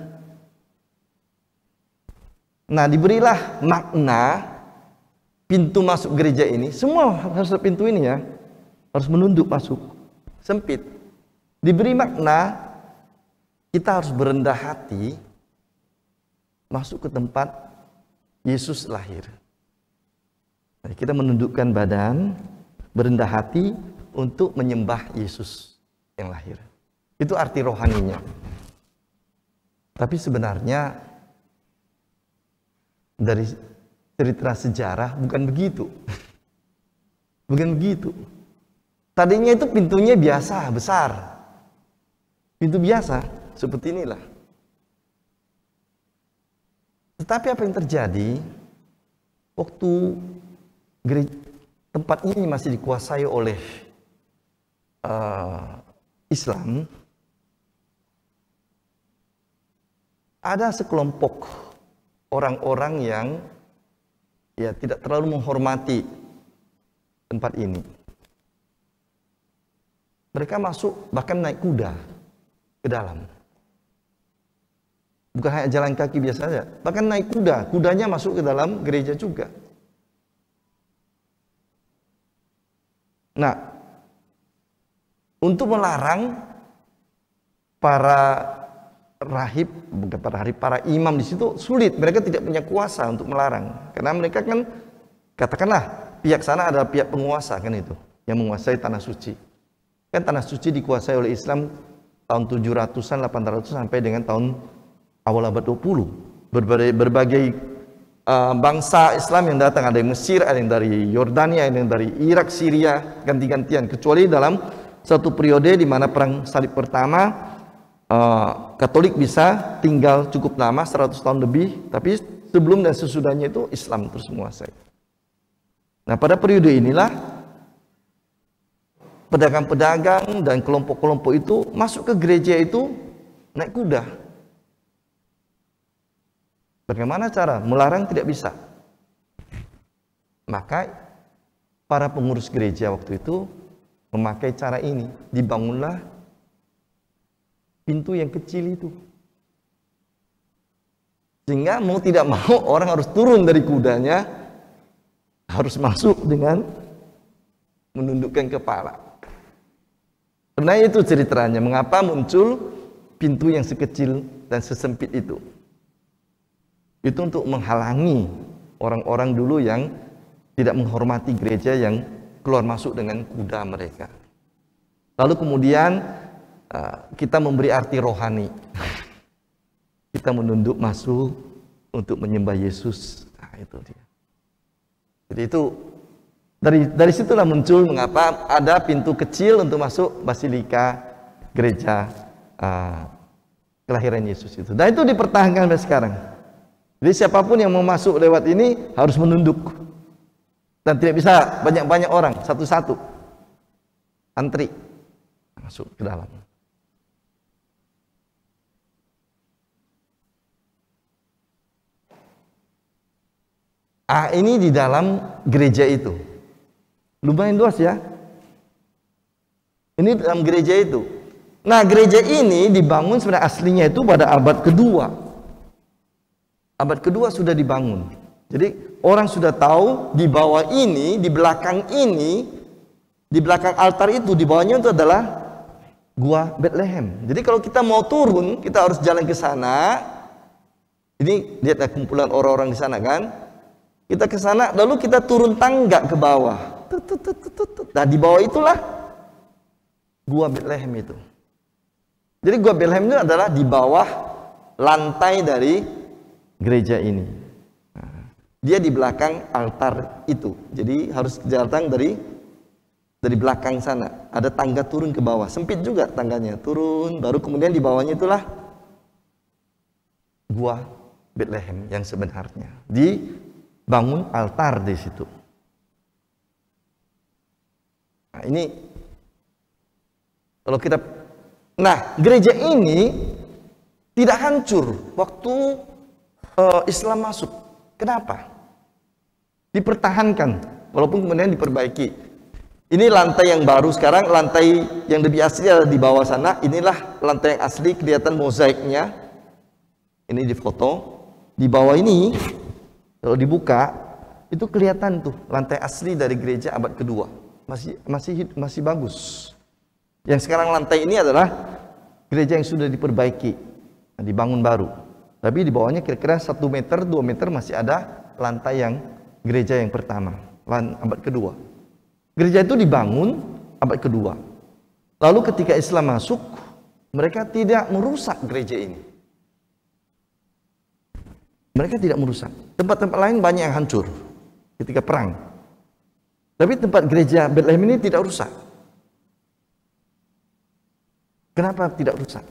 Nah, diberilah makna pintu masuk gereja ini. Semua harus ada pintu ini ya. Harus menunduk masuk, sempit. Diberi makna kita harus berendah hati masuk ke tempat Yesus lahir. Jadi kita menundukkan badan, berendah hati untuk menyembah Yesus yang lahir. Itu arti rohaninya. Tapi sebenarnya dari cerita sejarah bukan begitu. Bukan begitu. Tadinya itu pintunya biasa, besar. Pintu biasa, seperti inilah. Tetapi apa yang terjadi waktu tempat ini masih dikuasai oleh Islam, ada sekelompok orang-orang yang ya tidak terlalu menghormati tempat ini. Mereka masuk bahkan naik kuda ke dalam. Bukan hanya jalan kaki biasa saja, bahkan naik kuda. Kudanya masuk ke dalam gereja juga. Nah, untuk melarang para rahib, bukan para imam di situ sulit. Mereka tidak punya kuasa untuk melarang. Karena mereka kan, katakanlah, pihak sana adalah pihak penguasa kan itu, yang menguasai Tanah Suci. Kan Tanah Suci dikuasai oleh Islam tahun 700-an, 800 sampai dengan tahun awal abad 20. Berbagai bangsa Islam yang datang, ada yang Mesir, ada yang dari Yordania, ada yang dari Irak, Syria, ganti-gantian. Kecuali dalam satu periode di mana perang salib pertama, Katolik bisa tinggal cukup lama, 100 tahun lebih, tapi sebelum dan sesudahnya itu Islam terus menguasai. Nah, pada periode inilah pedagang-pedagang dan kelompok-kelompok itu masuk ke gereja itu naik kuda. Bagaimana cara? Melarang tidak bisa. Maka para pengurus gereja waktu itu memakai cara ini, dibangunlah pintu yang kecil itu. Sehingga mau tidak mau orang harus turun dari kudanya, harus masuk dengan menundukkan kepala. Karena itu ceritanya, mengapa muncul pintu yang sekecil dan sesempit itu. Itu untuk menghalangi orang-orang dulu yang tidak menghormati gereja yang keluar masuk dengan kuda mereka. Lalu kemudian kita memberi arti rohani. Kita menunduk masuk untuk menyembah Yesus. Nah, itu dia. Jadi itu dari situlah muncul mengapa ada pintu kecil untuk masuk basilika gereja kelahiran Yesus itu. Dan itu dipertahankan sampai sekarang. Jadi siapapun yang mau masuk lewat ini harus menunduk. Dan tidak bisa banyak-banyak orang, satu-satu. Antri masuk ke dalam. Ini di dalam gereja itu. Lumayan luas ya. Ini dalam gereja itu. Nah, gereja ini dibangun sebenarnya aslinya itu pada abad kedua. Abad kedua sudah dibangun. Jadi orang sudah tahu di bawah ini, di belakang ini, di belakang altar itu, di bawahnya itu adalah Gua Bethlehem. Jadi kalau kita mau turun, kita harus jalan ke sana. Ini lihat ya kumpulan orang-orang di sana kan. Kita ke sana, lalu kita turun tangga ke bawah. Nah, di bawah itulah Gua Bethlehem itu. Jadi Gua Bethlehem itu adalah di bawah lantai dari gereja ini. Nah, dia di belakang altar itu. Jadi harus datang dari belakang sana. Ada tangga turun ke bawah. Sempit juga tangganya. Turun, baru kemudian di bawahnya itulah Gua Bethlehem yang sebenarnya. Dibangun altar di situ. Nah, ini kalau kita, nah gereja ini tidak hancur waktu Islam masuk. Kenapa? Dipertahankan, walaupun kemudian diperbaiki. Ini lantai yang baru sekarang, lantai yang lebih asli ada di bawah sana. Inilah lantai yang asli, kelihatan mozaiknya. Ini di foto. Di bawah ini, kalau dibuka, itu kelihatan tuh lantai asli dari gereja abad kedua. Masih bagus. Yang sekarang lantai ini adalah gereja yang sudah diperbaiki, dibangun baru. Tapi di bawahnya kira-kira 1 meter, 2 meter masih ada lantai yang gereja yang pertama, abad kedua. Gereja itu dibangun abad kedua. Lalu ketika Islam masuk, mereka tidak merusak gereja ini. Mereka tidak merusak. Tempat-tempat lain banyak yang hancur ketika perang. Tapi tempat gereja Bethlehem ini tidak rusak. Kenapa tidak rusak?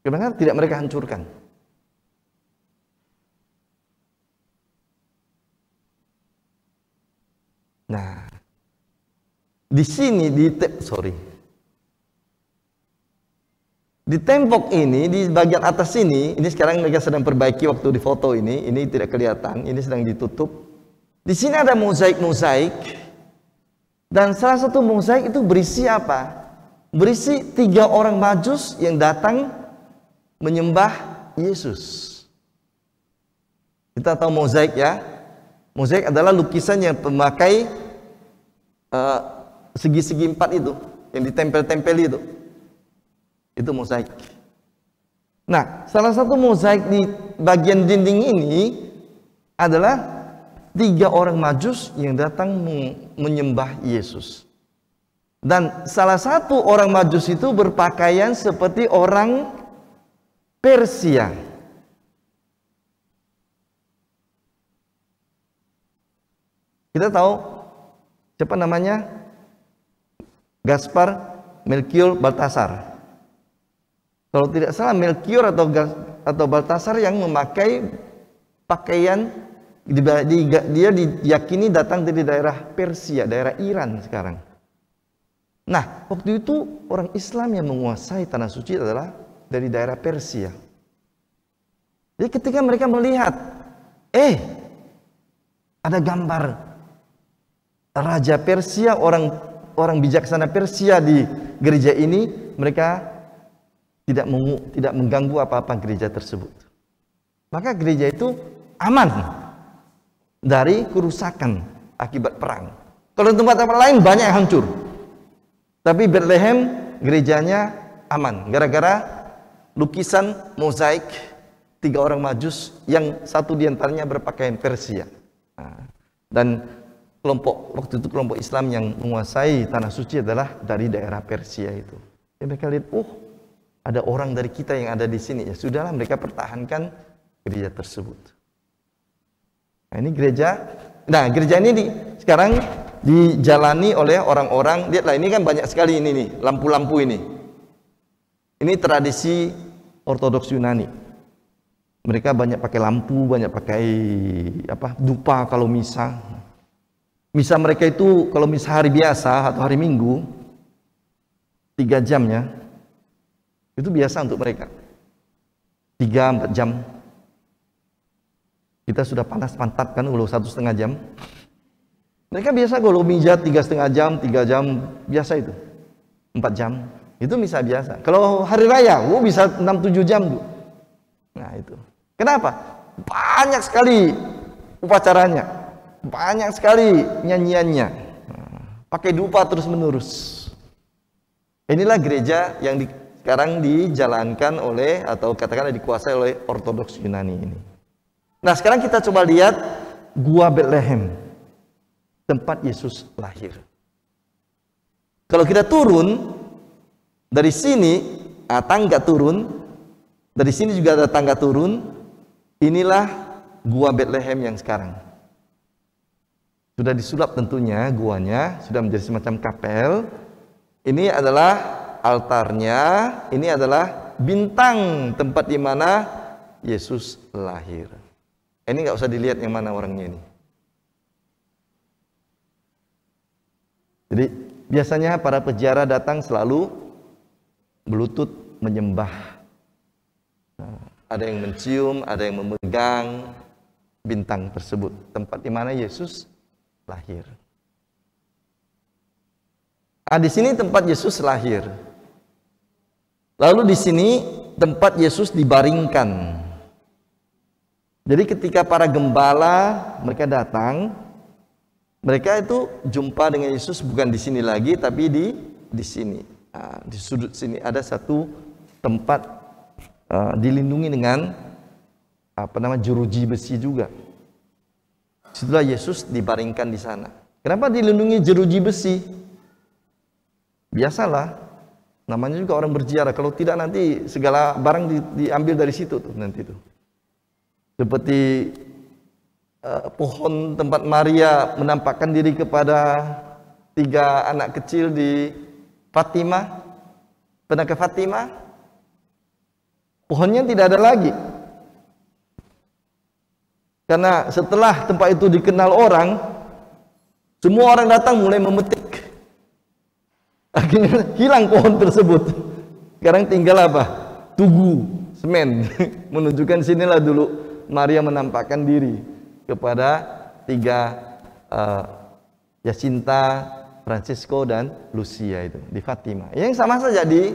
Kenapa tidak mereka hancurkan? Nah, di sini di tembok ini, di bagian atas ini sekarang mereka sedang perbaiki waktu di foto ini tidak kelihatan, ini sedang ditutup. Di sini ada mozaik-mozaik, dan salah satu mozaik itu berisi apa? Berisi 3 orang Majus yang datang menyembah Yesus. Kita tahu mozaik ya. Mozaik adalah lukisan yang memakai segi-segi 4 itu, yang ditempel-tempel itu. Itu mozaik. Nah, salah satu mozaik di bagian dinding ini adalah 3 orang Majus yang datang menyembah Yesus. Dan salah satu orang Majus itu berpakaian seperti orang Persia. Kita tahu siapa namanya? Gaspar, Melchior, Baltasar. Kalau tidak salah Melchior atau Baltasar yang memakai pakaian, dia diyakini datang dari daerah Persia, daerah Iran sekarang. Nah, waktu itu orang Islam yang menguasai tanah suci adalah dari daerah Persia. Jadi ketika mereka melihat, ada gambar raja Persia, orang bijaksana Persia di gereja ini, mereka tidak mengganggu apa-apa gereja tersebut. Maka gereja itu aman dari kerusakan akibat perang. Kalau tempat-tempat lain banyak yang hancur, tapi Bethlehem gerejanya aman gara-gara lukisan mozaik 3 orang Majus yang satu diantaranya berpakaian Persia. Dan waktu itu kelompok Islam yang menguasai tanah suci adalah dari daerah Persia itu. Ya, mereka lihat, ada orang dari kita yang ada di sini. Ya sudahlah, mereka pertahankan gereja tersebut. Nah, ini gereja. Nah, gereja ini sekarang dijalani oleh orang-orang. Lihatlah, ini kan banyak sekali ini nih, lampu-lampu ini. Ini tradisi Ortodoks Yunani. Mereka banyak pakai lampu, banyak pakai dupa kalau misa. Misa mereka itu kalau misa hari biasa atau hari Minggu 3 jam ya. Itu biasa untuk mereka. 3-4 jam. Kita sudah panas pantat kan kalau 1,5 jam. Mereka biasa kalau mijat 3,5 jam, 3 jam, biasa itu. 4 jam. Itu misa biasa. Kalau hari raya, bisa 6-7 jam tuh. Nah itu. Kenapa? Banyak sekali upacaranya, banyak sekali nyanyiannya, pakai dupa terus menerus. Inilah gereja yang sekarang dijalankan oleh, atau katakanlah dikuasai oleh Ortodoks Yunani ini. Nah sekarang kita coba lihat Gua Bethlehem, tempat Yesus lahir. Kalau kita turun dari sini, tangga turun, dari sini juga ada tangga turun. Inilah Gua Bethlehem yang sekarang. Sudah disulap tentunya guanya, sudah menjadi semacam kapel. Ini adalah altarnya, ini adalah bintang tempat di mana Yesus lahir. Ini nggak usah dilihat yang mana orangnya ini. Jadi biasanya para peziarah datang selalu berlutut menyembah. Ada yang mencium, ada yang memegang bintang tersebut, tempat di mana Yesus lahir. Di sini tempat Yesus lahir. Lalu di sini tempat Yesus dibaringkan. Jadi ketika para gembala mereka datang, mereka itu jumpa dengan Yesus bukan di sini lagi, tapi di sini. Di sudut sini ada satu tempat dilindungi dengan jeruji besi juga. Setelah Yesus dibaringkan di sana. Kenapa dilindungi jeruji besi? Biasalah, namanya juga orang berziarah. Kalau tidak nanti segala barang diambil dari situ tuh nanti tuh. Seperti pohon tempat Maria menampakkan diri kepada 3 anak kecil di Fatimah. Pernah ke Fatimah? Pohonnya tidak ada lagi. Karena setelah tempat itu dikenal orang, semua orang datang mulai memetik. Akhirnya hilang pohon tersebut. Sekarang tinggal apa? Tugu, semen. Menunjukkan sinilah dulu Maria menampakkan diri kepada 3 Jacinta, Francisco dan Lucia itu di Fatimah. Yang sama saja di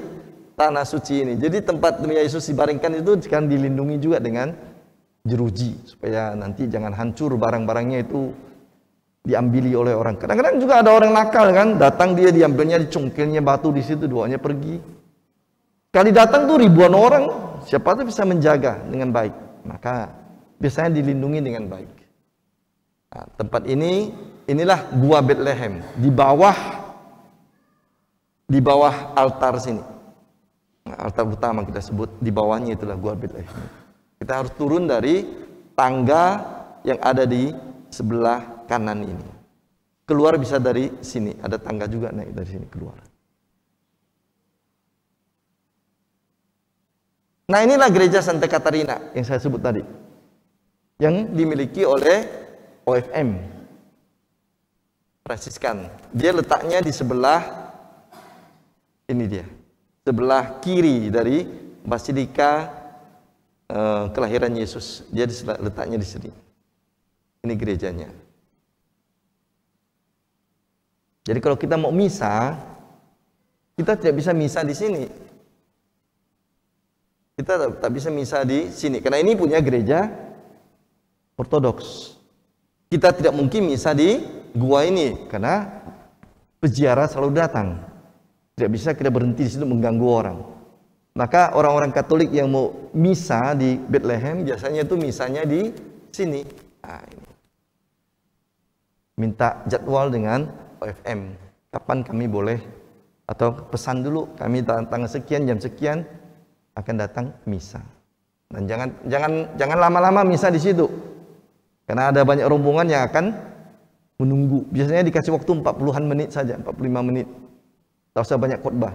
tanah suci ini. Jadi tempat Yesus dibaringkan itu kan dilindungi juga dengan jeruji supaya nanti jangan hancur barang-barangnya itu diambili oleh orang. Kadang-kadang juga ada orang nakal kan, datang dia diambilnya, dicongkelnya batu di situ, doanya pergi. Kali datang tuh ribuan orang, siapa tuh bisa menjaga dengan baik. Maka biasanya dilindungi dengan baik. Nah, tempat inilah Gua Bethlehem di bawah altar sini. Altar utama kita sebut, di bawahnya itulah Gua Bethlehem. Kita harus turun dari tangga yang ada di sebelah kanan ini. Keluar bisa dari sini, ada tangga juga naik dari sini keluar. Nah inilah gereja Santa Katarina yang saya sebut tadi, yang dimiliki oleh OFM Fransiskan. Dia letaknya di sebelah ini dia. Sebelah kiri dari Basilika kelahiran Yesus. Dia letaknya di sini. Ini gerejanya. Jadi kalau kita mau misa, kita tidak bisa misa di sini. Kita tak bisa misa di sini karena ini punya gereja Ortodoks. Kita tidak mungkin misa di gua ini karena peziarah selalu datang. Tidak bisa kita berhenti di situ mengganggu orang. Maka orang-orang Katolik yang mau misa di Bethlehem biasanya itu misanya di sini. Nah, ini. Minta jadwal dengan OFM. Kapan kami boleh atau pesan dulu kami tanggal sekian jam sekian akan datang misa. Dan jangan lama-lama misa di situ. Karena ada banyak rombongan yang akan menunggu. Biasanya dikasih waktu 40-an menit saja, 45 menit. Tak usah banyak khotbah.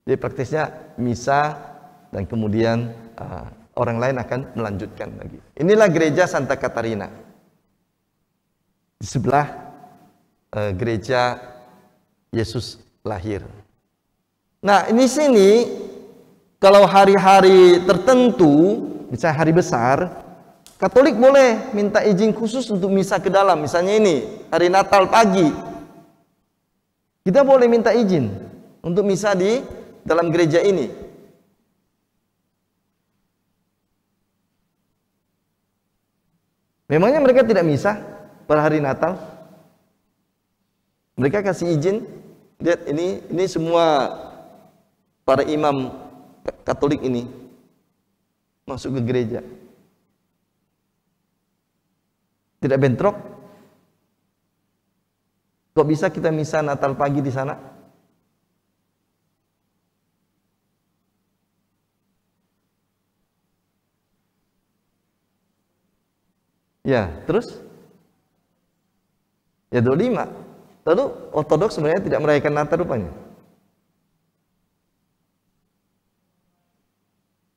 Jadi praktisnya misa dan kemudian orang lain akan melanjutkan lagi. Inilah gereja Santa Katarina. Di sebelah gereja Yesus lahir. Nah, ini sini kalau hari-hari tertentu, misalnya hari besar, Katolik boleh minta izin khusus untuk misa ke dalam. Misalnya ini, hari Natal pagi. Kita boleh minta izin untuk misa di dalam gereja ini. Memangnya mereka tidak misa pada hari Natal? Mereka kasih izin. Lihat ini semua para imam Katolik ini masuk ke gereja. Tidak bentrok? Kok bisa kita misa Natal pagi di sana? Ya, terus? Ya 25. Lalu Ortodoks sebenarnya tidak merayakan Natal rupanya.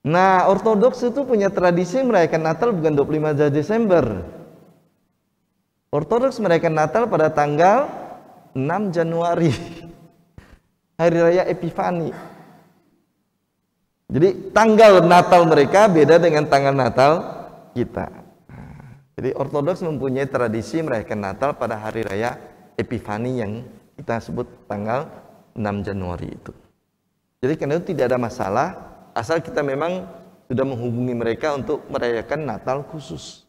Nah, Ortodoks itu punya tradisi merayakan Natal bukan 25 Desember. Ortodoks merayakan Natal pada tanggal 6 Januari. Hari Raya Epifani. Jadi tanggal Natal mereka beda dengan tanggal Natal kita. Jadi Ortodoks mempunyai tradisi merayakan Natal pada Hari Raya Epifani yang kita sebut tanggal 6 Januari itu. Jadi karena itu tidak ada masalah asal kita memang sudah menghubungi mereka untuk merayakan Natal khusus.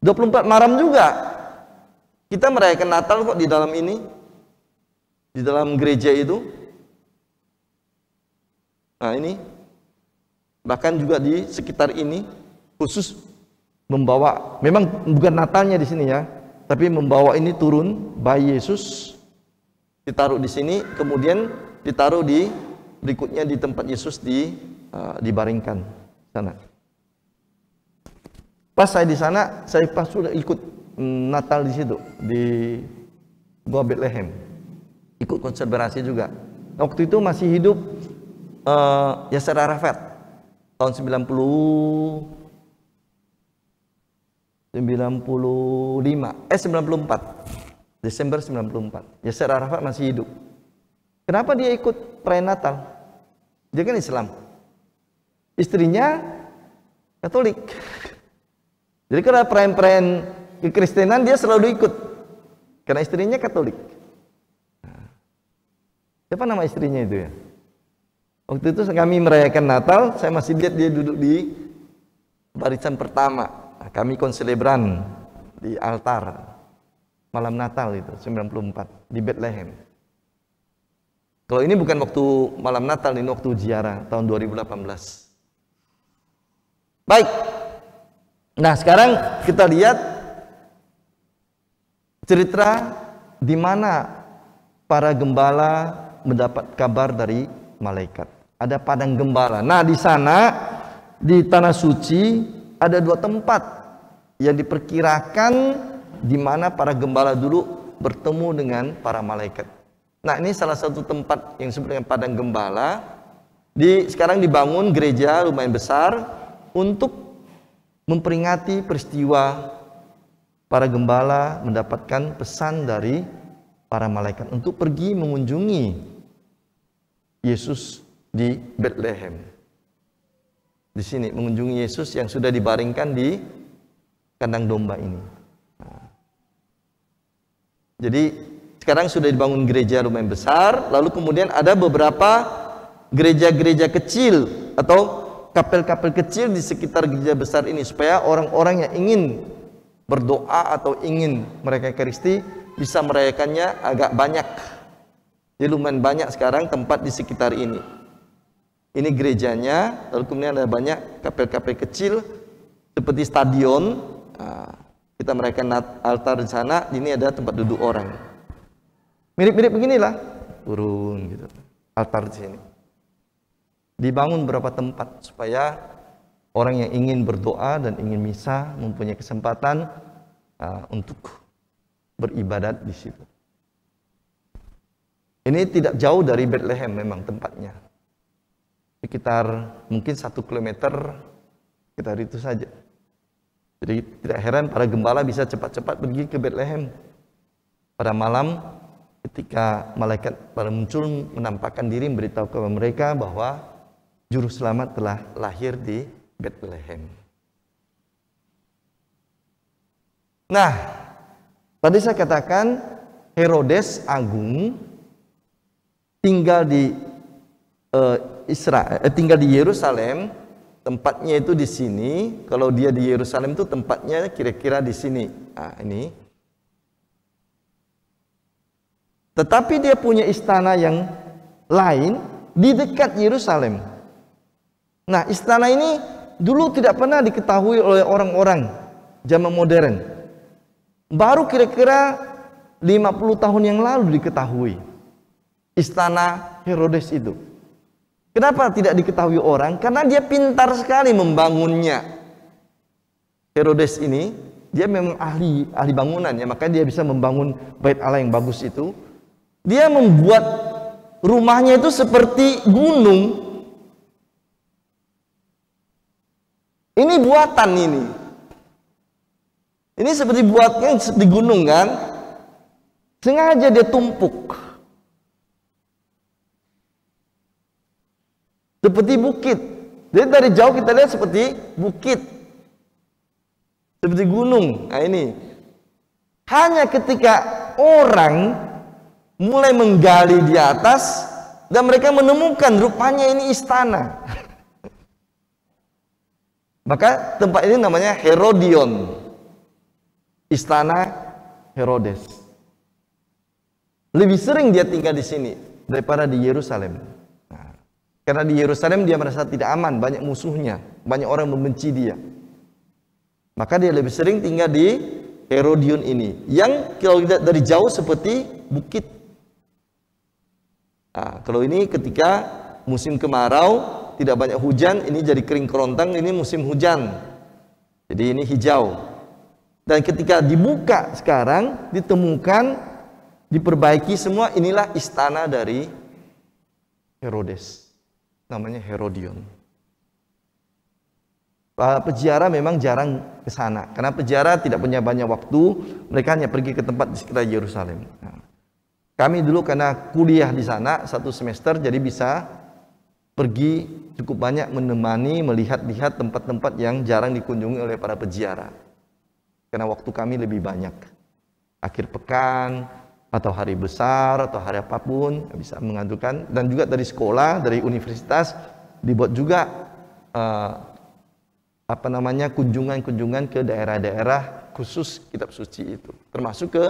24 Maram juga kita merayakan Natal kok di dalam ini, di dalam gereja itu. Nah ini, bahkan juga di sekitar ini khusus membawa, memang bukan Natalnya di sini ya, tapi membawa ini turun bayi Yesus ditaruh di sini, kemudian ditaruh di berikutnya di tempat Yesus dibaringkan sana. Pas saya di sana, saya pas sudah ikut Natal di situ di Gua Bethlehem, ikut konsebrasi juga. Waktu itu masih hidup Yasser Arafat tahun 94 Desember 94. Yasser Arafat masih hidup. Kenapa dia ikut perayaan Natal? Dia kan Islam. Istrinya Katolik. Jadi kalau perayaan-perayaan kekristenan dia selalu ikut. Karena istrinya Katolik. Siapa nama istrinya itu ya? Waktu itu kami merayakan Natal, saya masih lihat dia duduk di barisan pertama. Kami konselebran di altar malam Natal itu 94 di Bethlehem. Kalau ini bukan waktu malam Natal, ini waktu ziarah tahun 2018. Baik. Nah, sekarang kita lihat cerita di mana para gembala mendapat kabar dari malaikat. Ada padang gembala. Nah, di sana di tanah suci ada dua tempat yang diperkirakan di mana para gembala dulu bertemu dengan para malaikat. Nah, ini salah satu tempat yang disebut dengan padang gembala. Sekarang dibangun gereja lumayan besar untuk memperingati peristiwa para gembala mendapatkan pesan dari para malaikat untuk pergi mengunjungi Yesus di Bethlehem. Di sini mengunjungi Yesus yang sudah dibaringkan di kandang domba ini. Jadi sekarang sudah dibangun gereja lumayan besar, lalu kemudian ada beberapa gereja-gereja kecil atau kapel-kapel kecil di sekitar gereja besar ini, supaya orang-orang yang ingin berdoa atau ingin merayakan Ekaristi bisa merayakannya agak banyak. Jadi lumayan banyak sekarang tempat di sekitar ini. Ini gerejanya, lalu kemudian ada banyak kapel-kapel kecil seperti stadion. Kita merayakan altar di sana, ini ada tempat duduk orang. Mirip-mirip beginilah, turun gitu. Altar di sini. Dibangun beberapa tempat supaya orang yang ingin berdoa dan ingin misa mempunyai kesempatan untuk beribadat di situ. Ini tidak jauh dari Bethlehem memang tempatnya. Sekitar mungkin 1 kilometer sekitar itu saja. Jadi tidak heran para gembala bisa cepat-cepat pergi ke Bethlehem. Pada malam ketika malaikat pada muncul menampakkan diri memberitahu kepada mereka bahwa juru selamat telah lahir di Bethlehem. Nah, tadi saya katakan Herodes Agung tinggal di tinggal di Yerusalem. Tempatnya itu di sini. Kalau dia di Yerusalem itu tempatnya kira-kira di sini. Nah, ini. Tetapi dia punya istana yang lain di dekat Yerusalem. Nah, istana ini dulu tidak pernah diketahui oleh orang-orang zaman modern. Baru kira-kira 50 tahun yang lalu diketahui istana Herodes itu. Kenapa tidak diketahui orang? Karena dia pintar sekali membangunnya. Herodes ini, dia memang ahli bangunan ya, makanya dia bisa membangun bait Allah yang bagus itu. Dia membuat rumahnya itu seperti gunung. Ini buatan ini. Ini seperti buatnya seperti gunung kan? Sengaja dia tumpuk. Seperti bukit. Jadi dari jauh kita lihat seperti bukit. Seperti gunung. Nah ini. Hanya ketika orang mulai menggali di atas dan mereka menemukan rupanya ini istana. Maka tempat ini namanya Herodion. Istana Herodes. Lebih sering dia tinggal di sini daripada di Yerusalem. Karena di Yerusalem dia merasa tidak aman, banyak musuhnya, banyak orang membenci dia. Maka dia lebih sering tinggal di Herodion ini, yang kalau lihat dari jauh seperti bukit. Nah, kalau ini ketika musim kemarau, tidak banyak hujan, ini jadi kering kerontang, ini musim hujan. Jadi ini hijau. Dan ketika dibuka sekarang, ditemukan, diperbaiki semua, inilah istana dari Herodes. Namanya Herodion. Peziarah memang jarang ke sana karena peziarah tidak punya banyak waktu, mereka hanya pergi ke tempat di sekitar Yerusalem. Nah, kami dulu karena kuliah di sana 1 semester, jadi bisa pergi cukup banyak menemani, melihat-lihat tempat-tempat yang jarang dikunjungi oleh para peziarah. Karena waktu kami lebih banyak. Akhir pekan atau hari besar atau hari apapun bisa mengadukan, dan juga dari sekolah, dari universitas dibuat juga kunjungan-kunjungan ke daerah-daerah khusus kitab suci itu, termasuk ke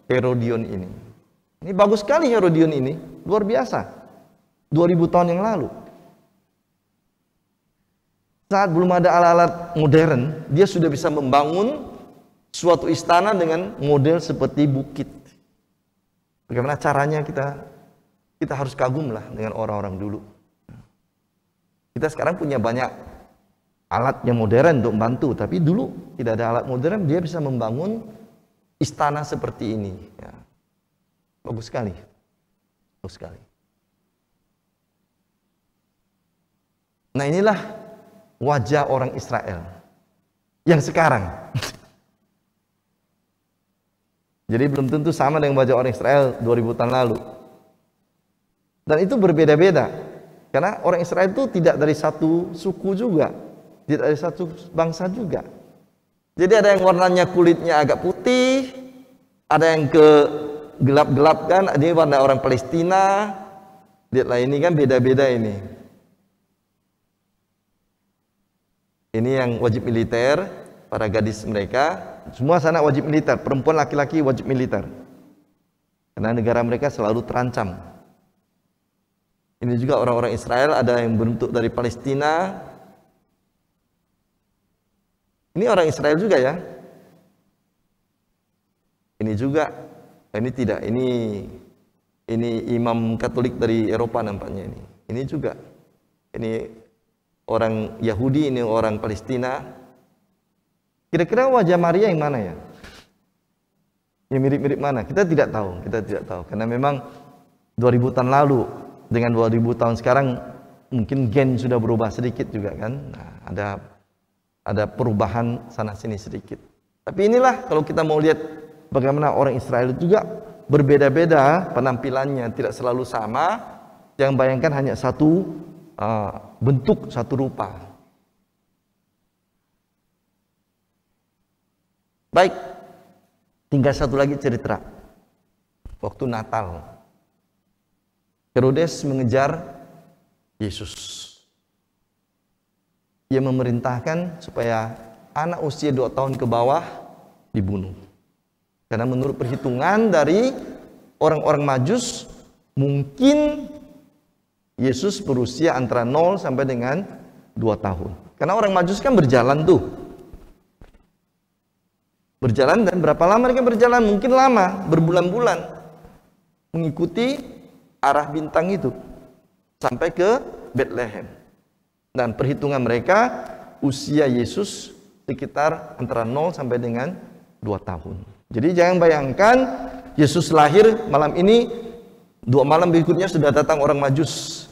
Herodion ini. Ini bagus sekali Herodion ini, luar biasa. 2000 tahun yang lalu. Saat belum ada alat-alat modern, dia sudah bisa membangun suatu istana dengan model seperti bukit. Bagaimana caranya kita harus kagum lah dengan orang-orang dulu. Kita sekarang punya banyak alat yang modern untuk membantu, tapi dulu tidak ada alat modern, dia bisa membangun istana seperti ini. Ya. Bagus sekali, bagus sekali. Nah inilah wajah orang Israel yang sekarang. Jadi belum tentu sama dengan wajah orang Israel 2000 tahun lalu. Dan itu berbeda-beda. Karena orang Israel itu tidak dari satu suku juga. Tidak dari satu bangsa juga. Jadi ada yang warnanya kulitnya agak putih, ada yang ke gelap-gelap kan, ini warna orang Palestina. Lihatlah ini kan beda-beda ini. Ini yang wajib militer, para gadis mereka, semua sana wajib militer, perempuan laki-laki wajib militer. Karena negara mereka selalu terancam. Ini juga orang-orang Israel, ada yang berbentuk dari Palestina. Ini orang Israel juga ya. Ini juga, ini tidak, ini imam Katolik dari Eropa nampaknya ini. Ini juga, ini orang Yahudi, ini orang Palestina. Kira-kira wajah Maria yang mana ya? Yang mirip-mirip mana? Kita tidak tahu, karena memang 2000 tahun lalu dengan 2000 tahun sekarang mungkin gen sudah berubah sedikit juga kan. Nah, ada perubahan sana sini sedikit. Tapi inilah kalau kita mau lihat bagaimana orang Israel juga berbeda-beda penampilannya, tidak selalu sama. Jangan bayangkan hanya satu bentuk, satu rupa. Baik, tinggal satu lagi cerita. Waktu Natal, Herodes mengejar Yesus. Ia memerintahkan supaya anak usia 2 tahun ke bawah dibunuh. Karena menurut perhitungan dari orang-orang Majus, mungkin Yesus berusia antara 0 sampai dengan 2 tahun. Karena orang Majus kan berjalan tuh. Berjalan, dan berapa lama mereka berjalan? Mungkin lama, berbulan-bulan. Mengikuti arah bintang itu. Sampai ke Bethlehem. Dan perhitungan mereka, usia Yesus sekitar antara 0 sampai dengan 2 tahun. Jadi jangan bayangkan Yesus lahir malam ini, 2 malam berikutnya sudah datang orang Majus.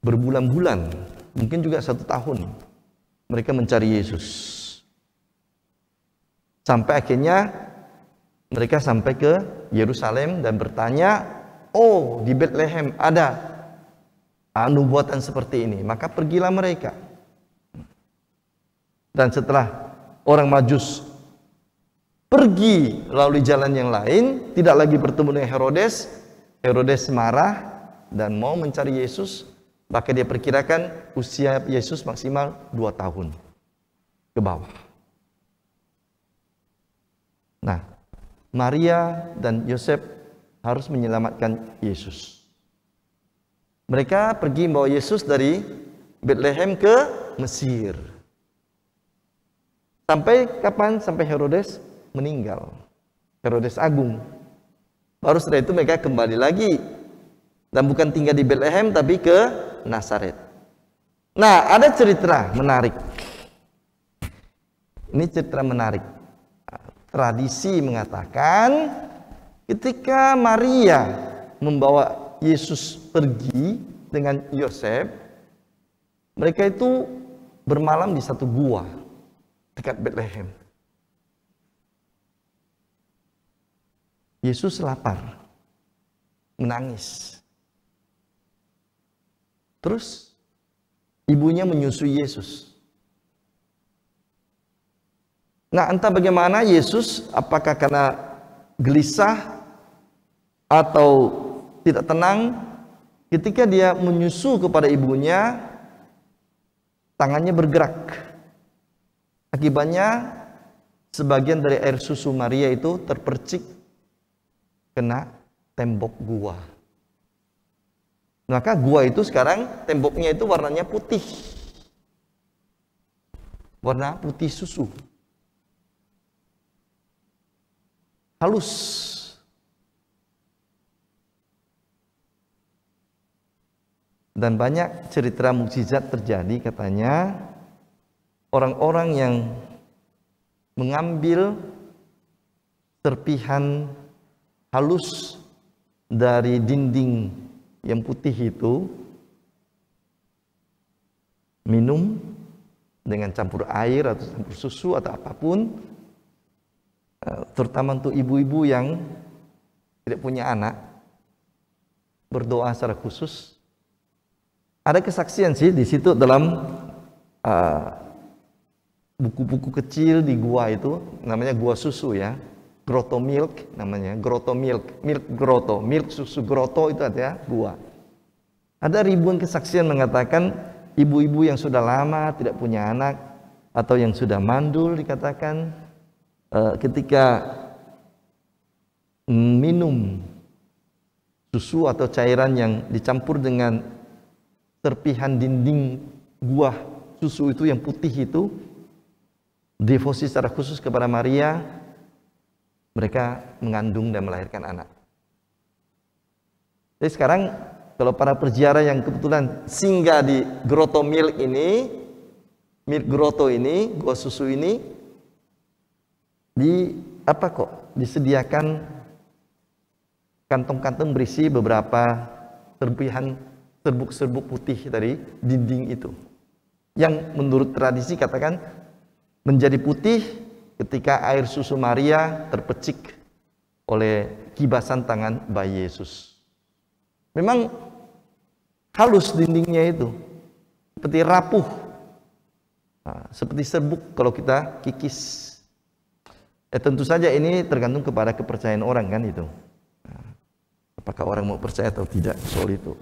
Berbulan-bulan, mungkin juga 1 tahun mereka mencari Yesus. Sampai akhirnya mereka sampai ke Yerusalem dan bertanya, oh di Bethlehem ada nubuatan seperti ini. Maka pergilah mereka. Dan setelah orang Majus pergi melalui jalan yang lain, tidak lagi bertemu dengan Herodes. Herodes marah dan mau mencari Yesus. Maka dia perkirakan usia Yesus maksimal 2 tahun ke bawah. Nah, Maria dan Yosef harus menyelamatkan Yesus. Mereka pergi membawa Yesus dari Bethlehem ke Mesir. Sampai kapan? Sampai Herodes meninggal. Herodes Agung. Baru setelah itu mereka kembali lagi. Dan bukan tinggal di Bethlehem, tapi ke Nazaret. Nah, ada cerita menarik. Ini cerita menarik. Tradisi mengatakan ketika Maria membawa Yesus pergi dengan Yosef, mereka itu bermalam di satu gua dekat Bethlehem. Yesus lapar, menangis. Terus ibunya menyusui Yesus. Nah, entah bagaimana Yesus, apakah karena gelisah atau tidak tenang, ketika dia menyusu kepada ibunya, tangannya bergerak. Akibatnya sebagian dari air susu Maria itu terpercik kena tembok gua. Maka gua itu sekarang temboknya itu warnanya putih. Warna putih susu. Halus. Dan banyak cerita mukjizat terjadi, katanya orang-orang yang mengambil serpihan halus dari dinding yang putih itu, minum dengan campur air atau campur susu atau apapun, terutama untuk ibu-ibu yang tidak punya anak, berdoa secara khusus. Ada kesaksian sih di situ dalam buku-buku kecil di gua itu, namanya gua susu ya, grotto milk namanya, grotto milk, milk grotto, milk susu grotto itu artinya gua. Ada ribuan kesaksian mengatakan ibu-ibu yang sudah lama tidak punya anak atau yang sudah mandul dikatakan ketika minum susu atau cairan yang dicampur dengan serpihan dinding gua susu itu yang putih itu, devosi secara khusus kepada Maria, mereka mengandung dan melahirkan anak. Jadi sekarang kalau para perziarah yang kebetulan singgah di grotto milk ini, milk grotto ini, gua susu ini, disediakan kantong-kantong berisi beberapa serpihan serbuk-serbuk putih dari dinding itu, yang menurut tradisi katakan menjadi putih ketika air susu Maria terpecik oleh kibasan tangan bayi Yesus. Memang halus dindingnya itu, seperti rapuh, seperti serbuk kalau kita kikis. Tentu saja ini tergantung kepada kepercayaan orang kan itu. Apakah orang mau percaya atau tidak soal itu.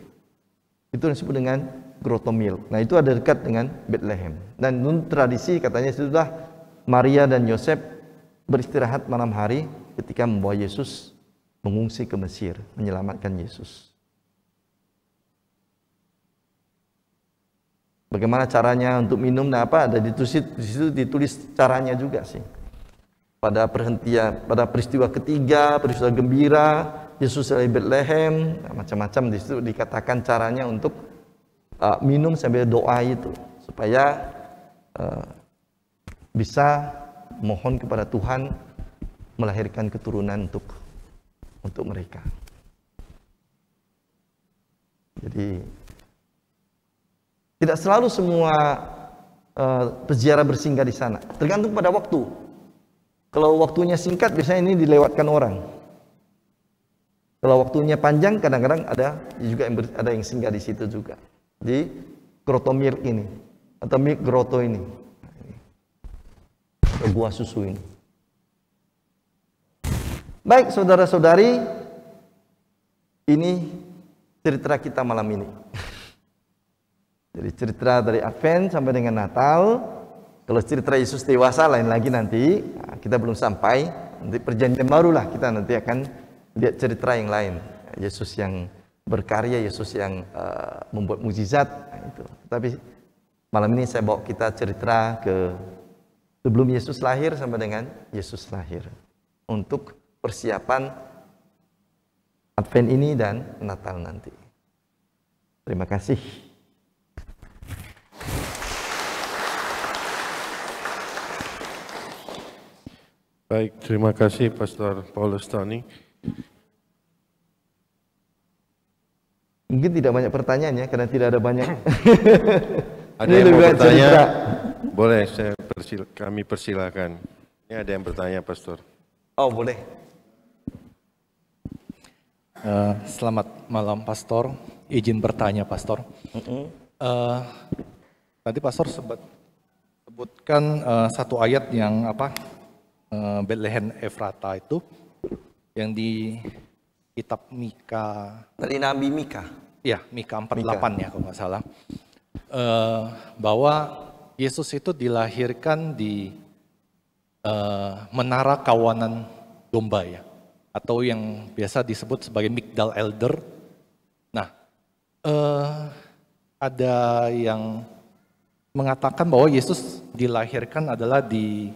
Itu disebut dengan grotto milk. Nah itu ada dekat dengan Bethlehem. Dan menurut tradisi katanya sudah Maria dan Yosef beristirahat malam hari ketika membawa Yesus mengungsi ke Mesir, menyelamatkan Yesus. Bagaimana caranya untuk minum? Nah apa? Ada di situ ditulis caranya juga sih. Pada peristiwa ketiga, peristiwa gembira, Yesus dari Bethlehem, macam-macam di situ dikatakan caranya untuk minum sambil doa itu, supaya bisa mohon kepada Tuhan melahirkan keturunan untuk mereka. Jadi tidak selalu semua peziarah bersinggah di sana, tergantung pada waktu. Kalau waktunya singkat, biasanya ini dilewatkan orang. Kalau waktunya panjang, kadang-kadang ada yang singgah di situ juga, di grotto milk ini atau milk grotto ini, atau gua susu ini. Baik, saudara-saudari, ini cerita kita malam ini. Jadi cerita dari Advent sampai dengan Natal. Kalau cerita Yesus dewasa lain lagi nanti, kita belum sampai. Nanti perjanjian barulah kita nanti akan lihat cerita yang lain. Yesus yang berkarya, Yesus yang membuat mukjizat. Itu. Tapi malam ini saya bawa kita cerita ke sebelum Yesus lahir sampai dengan Yesus lahir, untuk persiapan Advent ini dan Natal nanti. Terima kasih. Baik, terima kasih Pastor Paulus Tony. Mungkin tidak banyak pertanyaan ya, karena tidak ada banyak. Ada yang mau bertanya? Boleh, kami persilakan. Ini ada yang bertanya, Pastor. Oh, boleh. Selamat malam, Pastor. Izin bertanya, Pastor. Tadi Pastor sebutkan satu ayat yang Bethlehem Efrata itu, yang di kitab Mika. Dari Nabi Mika. Ya, Mika 48 ya kalau nggak salah. Bahwa Yesus itu dilahirkan di menara kawanan domba ya, atau yang biasa disebut sebagai Migdal Eder. Nah, ada yang mengatakan bahwa Yesus dilahirkan adalah di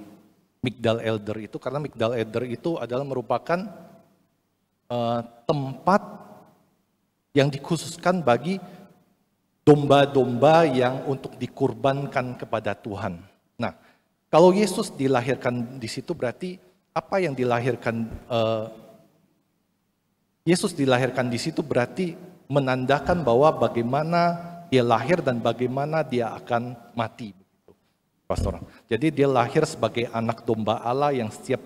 Migdal Eder itu, karena Migdal Eder itu adalah merupakan tempat yang dikhususkan bagi domba-domba yang untuk dikurbankan kepada Tuhan. Nah, kalau Yesus dilahirkan di situ, berarti apa yang dilahirkan Yesus dilahirkan di situ berarti menandakan bahwa bagaimana dia lahir dan bagaimana dia akan mati. Pastor. Jadi dia lahir sebagai anak domba Allah yang siap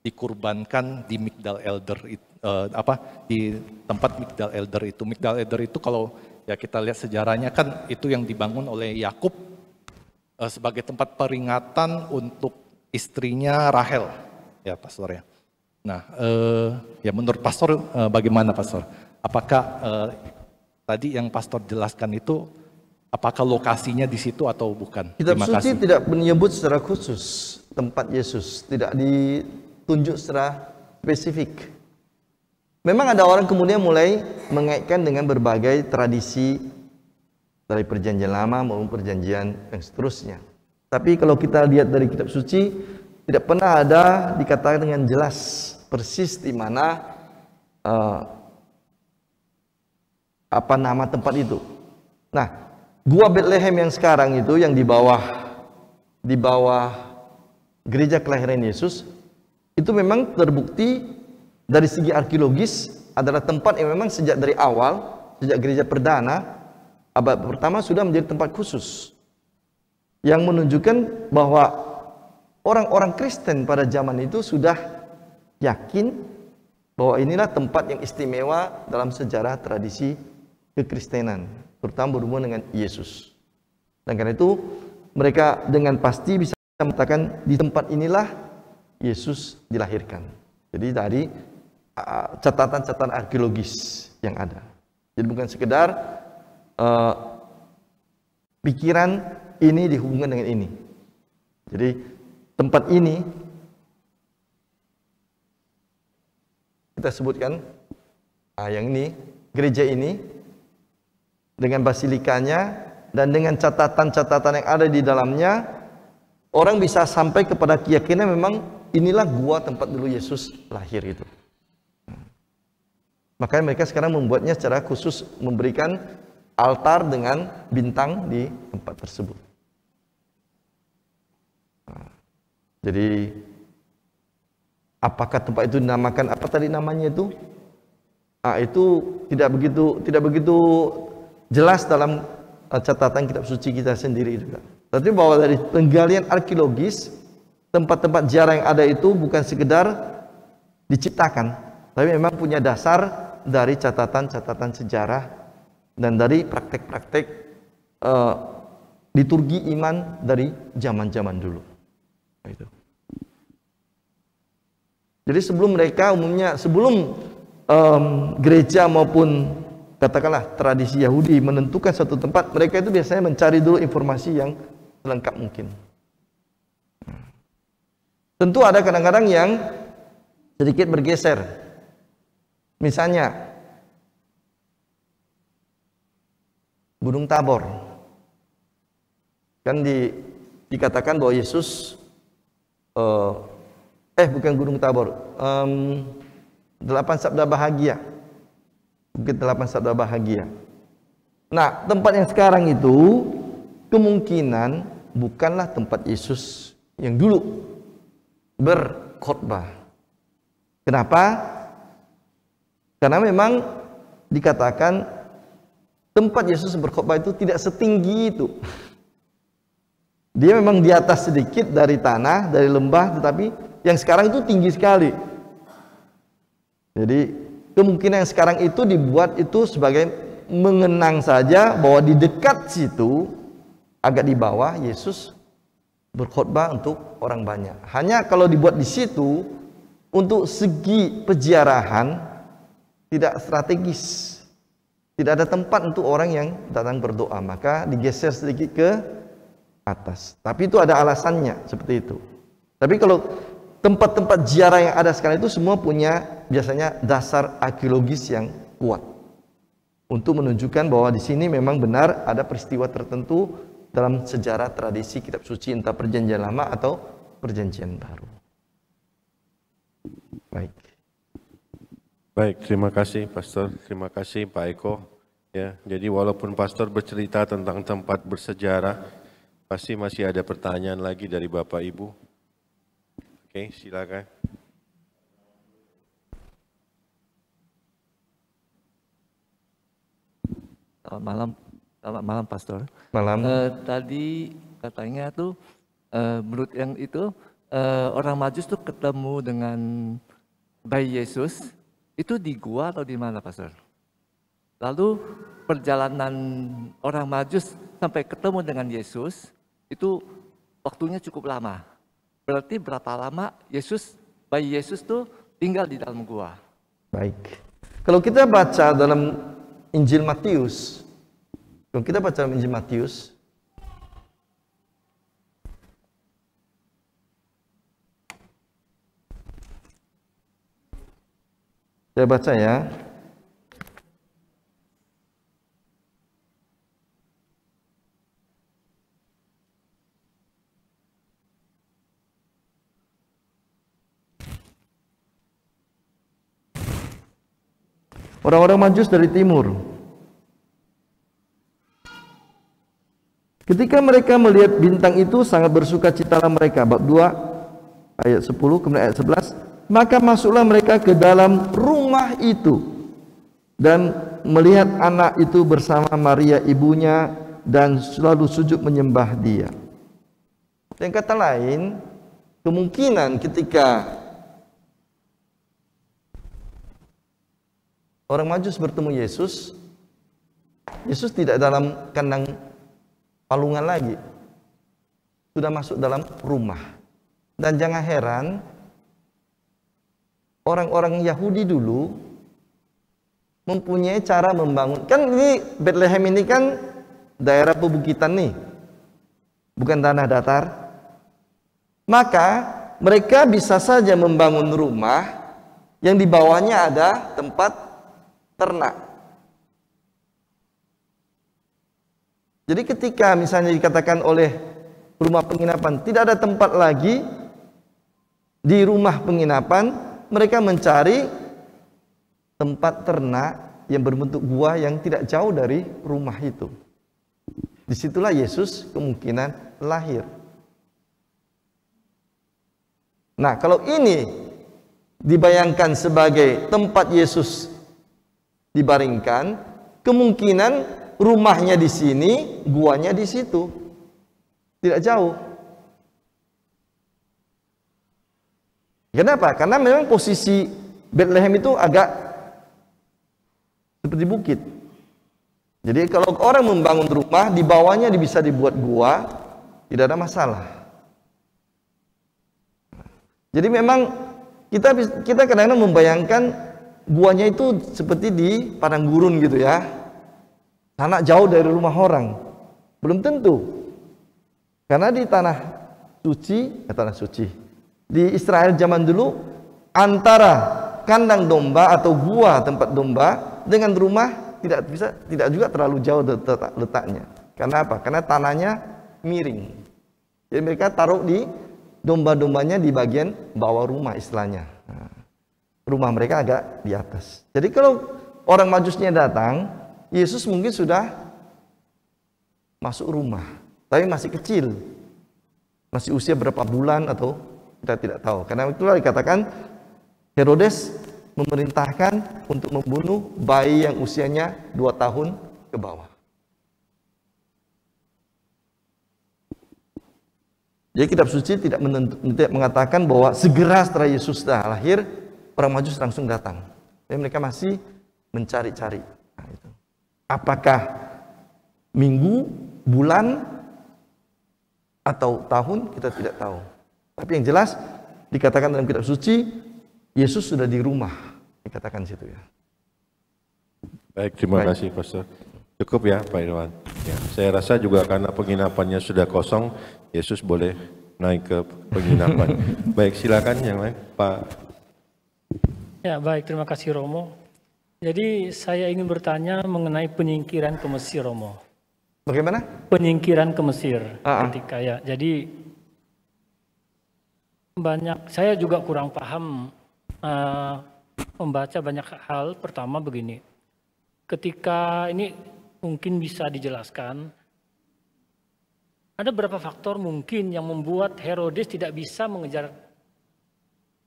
dikurbankan di Migdal Eder, di tempat Migdal Eder itu. Migdal Eder itu kalau ya kita lihat sejarahnya kan itu yang dibangun oleh Yakub sebagai tempat peringatan untuk istrinya Rahel, ya Pastor ya. Nah, ya menurut Pastor bagaimana Pastor? Apakah tadi yang Pastor jelaskan itu, apakah lokasinya di situ atau bukan? Kitab Terima suci kasih. tidak menyebut secara khusus tempat Yesus, tidak ditunjuk secara spesifik. Memang ada orang kemudian mulai mengaitkan dengan berbagai tradisi dari perjanjian lama maupun perjanjian yang seterusnya. Tapi kalau kita lihat dari kitab suci, tidak pernah ada dikatakan dengan jelas persis di mana apa nama tempat itu. Nah, gua Bethlehem yang sekarang itu yang di bawah gereja kelahiran Yesus itu memang terbukti dari segi arkeologis adalah tempat yang memang sejak dari awal, sejak gereja perdana abad pertama sudah menjadi tempat khusus yang menunjukkan bahwa orang-orang Kristen pada zaman itu sudah yakin bahwa inilah tempat yang istimewa dalam sejarah tradisi kekristenan, terutama berhubungan dengan Yesus. Dan karena itu mereka dengan pasti bisa mengatakan di tempat inilah Yesus dilahirkan. Jadi dari catatan-catatan arkeologis yang ada. Jadi bukan sekedar pikiran ini dihubungkan dengan ini. Jadi tempat ini kita sebutkan yang ini, gereja ini dengan basilikanya dan dengan catatan-catatan yang ada di dalamnya, orang bisa sampai kepada keyakinan memang inilah gua tempat dulu Yesus lahir itu. Makanya mereka sekarang membuatnya secara khusus, memberikan altar dengan bintang di tempat tersebut. Jadi apakah tempat itu dinamakan apa tadi namanya itu? Itu tidak begitu jelas dalam catatan kitab suci kita sendiri juga. Tapi bahwa dari penggalian arkeologis tempat-tempat ziarah yang ada itu bukan sekedar diciptakan, tapi memang punya dasar dari catatan-catatan sejarah dan dari praktek-praktek liturgi iman dari zaman-zaman dulu. Itu. Jadi sebelum mereka umumnya, sebelum gereja maupun katakanlah tradisi Yahudi menentukan satu tempat, mereka itu biasanya mencari dulu informasi yang lengkap mungkin. Tentu ada kadang-kadang yang sedikit bergeser. Misalnya Gunung Tabor. Kan dikatakan bahwa Yesus bukan Gunung Tabor, 8 sabda bahagia, Bukit 8 sabda bahagia. Nah, tempat yang sekarang itu kemungkinan bukanlah tempat Yesus yang dulu berkhotbah. Kenapa? Karena memang dikatakan tempat Yesus berkhotbah itu tidak setinggi itu. Dia memang di atas sedikit dari tanah, dari lembah, tetapi yang sekarang itu tinggi sekali. Jadi kemungkinan yang sekarang itu dibuat itu sebagai mengenang saja bahwa di dekat situ, agak di bawah, Yesus berkhotbah untuk orang banyak. Hanya kalau dibuat di situ, untuk segi peziarahan tidak strategis. Tidak ada tempat untuk orang yang datang berdoa, maka digeser sedikit ke atas. Tapi itu ada alasannya seperti itu. Tapi kalau tempat-tempat ziarah yang ada sekarang itu semua punya biasanya dasar arkeologis yang kuat untuk menunjukkan bahwa di sini memang benar ada peristiwa tertentu dalam sejarah tradisi kitab suci, entah perjanjian lama atau perjanjian baru. Baik, terima kasih Pastor, terima kasih Pak Eko. Ya, jadi walaupun Pastor bercerita tentang tempat bersejarah, pasti masih ada pertanyaan lagi dari Bapak Ibu. Oke, silakan. Selamat malam Pastor. Malam. Tadi katanya tuh menurut yang itu orang Majus tuh ketemu dengan bayi Yesus itu di gua atau di mana Pastor? Lalu perjalanan orang Majus sampai ketemu dengan Yesus itu waktunya cukup lama. Berarti berapa lama bayi Yesus tuh tinggal di dalam gua? Baik. Kalau kita baca dalam Injil Matius, saya baca ya. Orang-orang Majus dari timur, ketika mereka melihat bintang itu, sangat bersukacitalah mereka. Bab 2 ayat 10 kemudian ayat 11. Maka masuklah mereka ke dalam rumah itu dan melihat anak itu bersama Maria ibunya dan selalu sujud menyembah dia. Dengan kata lain, kemungkinan ketika orang Majus bertemu Yesus, Yesus tidak dalam kandang palungan lagi, sudah masuk dalam rumah. Dan jangan heran, orang-orang Yahudi dulu mempunyai cara membangun. Kan ini Bethlehem ini kan daerah pebukitan nih, bukan tanah datar. Maka mereka bisa saja membangun rumah yang di bawahnya ada tempat ternak. Jadi ketika misalnya dikatakan oleh rumah penginapan tidak ada tempat lagi di rumah penginapan, mereka mencari tempat ternak yang berbentuk gua yang tidak jauh dari rumah itu. Disitulah Yesus kemungkinan lahir. Nah, kalau ini dibayangkan sebagai tempat Yesus dibaringkan, kemungkinan rumahnya di sini, guanya di situ, tidak jauh. Kenapa? Karena memang posisi Bethlehem itu agak seperti bukit. Jadi kalau orang membangun rumah, di bawahnya bisa dibuat gua, tidak ada masalah. Jadi memang kita kadang-kadang membayangkan guanya itu seperti di padang gurun gitu ya, tanah jauh dari rumah orang. Belum tentu, karena di tanah suci di Israel zaman dulu, antara kandang domba atau gua tempat domba dengan rumah tidak juga terlalu jauh letaknya. Karena apa? Karena tanahnya miring. Jadi mereka taruh di domba-dombanya di bagian bawah rumah istilahnya. Nah, rumah mereka agak di atas. Jadi kalau orang Majusnya datang, Yesus mungkin sudah masuk rumah, tapi masih kecil, masih usia berapa bulan atau kita tidak tahu. Karena itulah dikatakan Herodes memerintahkan untuk membunuh bayi yang usianya 2 tahun ke bawah. Jadi kitab suci tidak mengatakan bahwa segera setelah Yesus sudah lahir, orang Majus langsung datang. Jadi mereka masih mencari-cari. Nah, itu. Apakah minggu, bulan, atau tahun, kita tidak tahu. Tapi yang jelas dikatakan dalam kitab suci, Yesus sudah di rumah, dikatakan situ ya. Baik, terima kasih Pastor. Cukup ya Pak Irwan. Ya, saya rasa juga karena penginapannya sudah kosong, Yesus boleh naik ke penginapan. Baik, silakan yang lain, Pak. Ya, baik, terima kasih Romo. Jadi saya ingin bertanya mengenai penyingkiran ke Mesir, Romo. Bagaimana? Penyingkiran ke Mesir. Ketika ya, jadi saya juga kurang paham membaca banyak hal. Pertama begini, ketika ini mungkin bisa dijelaskan, ada beberapa faktor mungkin yang membuat Herodes tidak bisa mengejar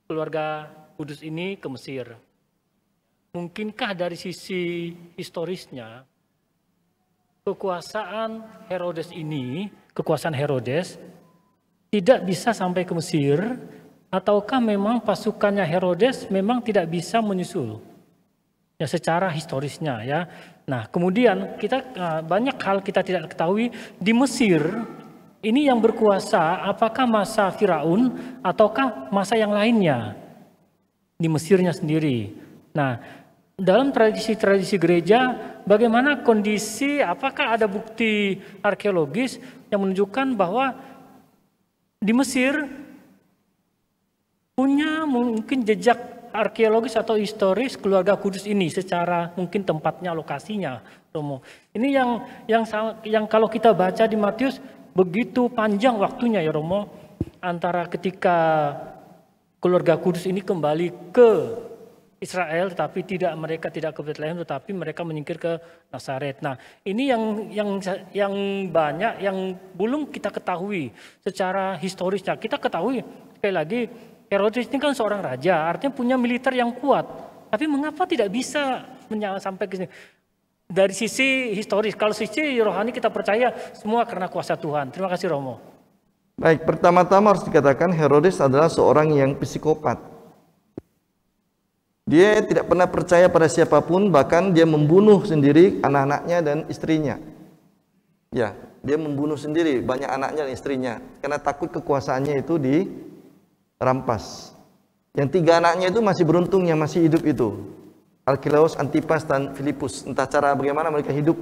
keluarga Kudus ini ke Mesir. Mungkinkah dari sisi historisnya kekuasaan Herodes tidak bisa sampai ke Mesir, ataukah memang pasukannya Herodes memang tidak bisa menyusul? Ya, secara historisnya ya. Nah, kemudian banyak hal kita tidak ketahui di Mesir ini yang berkuasa apakah masa Firaun ataukah masa yang lainnya di Mesirnya sendiri. Nah, dalam tradisi-tradisi gereja, bagaimana kondisi, apakah ada bukti arkeologis yang menunjukkan bahwa di Mesir punya mungkin jejak arkeologis atau historis keluarga kudus ini secara mungkin tempatnya, lokasinya, Romo. Ini yang kalau kita baca di Matius begitu panjang waktunya ya Romo, antara ketika keluarga kudus ini kembali ke Israel, tetapi mereka tidak ke Bethlehem, tetapi mereka menyingkir ke Nazaret. Nah, ini yang banyak yang belum kita ketahui secara historisnya. Kita ketahui sekali lagi Herodes ini kan seorang raja, artinya punya militer yang kuat. Tapi mengapa tidak bisa sampai ke sini? Dari sisi historis, kalau sisi rohani kita percaya semua karena kuasa Tuhan. Terima kasih Romo. Baik, pertama-tama harus dikatakan Herodes adalah seorang yang psikopat. Dia tidak pernah percaya pada siapapun, bahkan dia membunuh sendiri anak-anaknya dan istrinya. Ya, dia membunuh sendiri banyak anaknya dan istrinya karena takut kekuasaannya itu dirampas. Yang 3 anaknya itu masih beruntungnya masih hidup itu. Archelaus, Antipas, dan Filipus. Entah cara bagaimana mereka hidup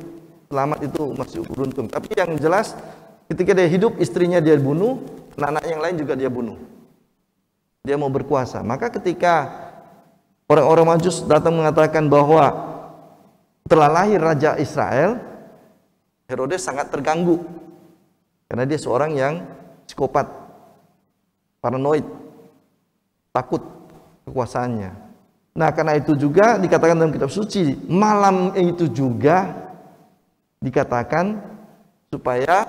selamat itu masih beruntung. Tapi yang jelas ketika dia hidup, istrinya dia bunuh, anak-anak yang lain juga dia bunuh. Dia mau berkuasa. Maka ketika orang-orang Majus datang mengatakan bahwa telah lahir Raja Israel, Herodes sangat terganggu. Karena dia seorang yang psikopat, paranoid, takut kekuasaannya. Nah, karena itu juga dikatakan dalam kitab suci, malam itu juga dikatakan supaya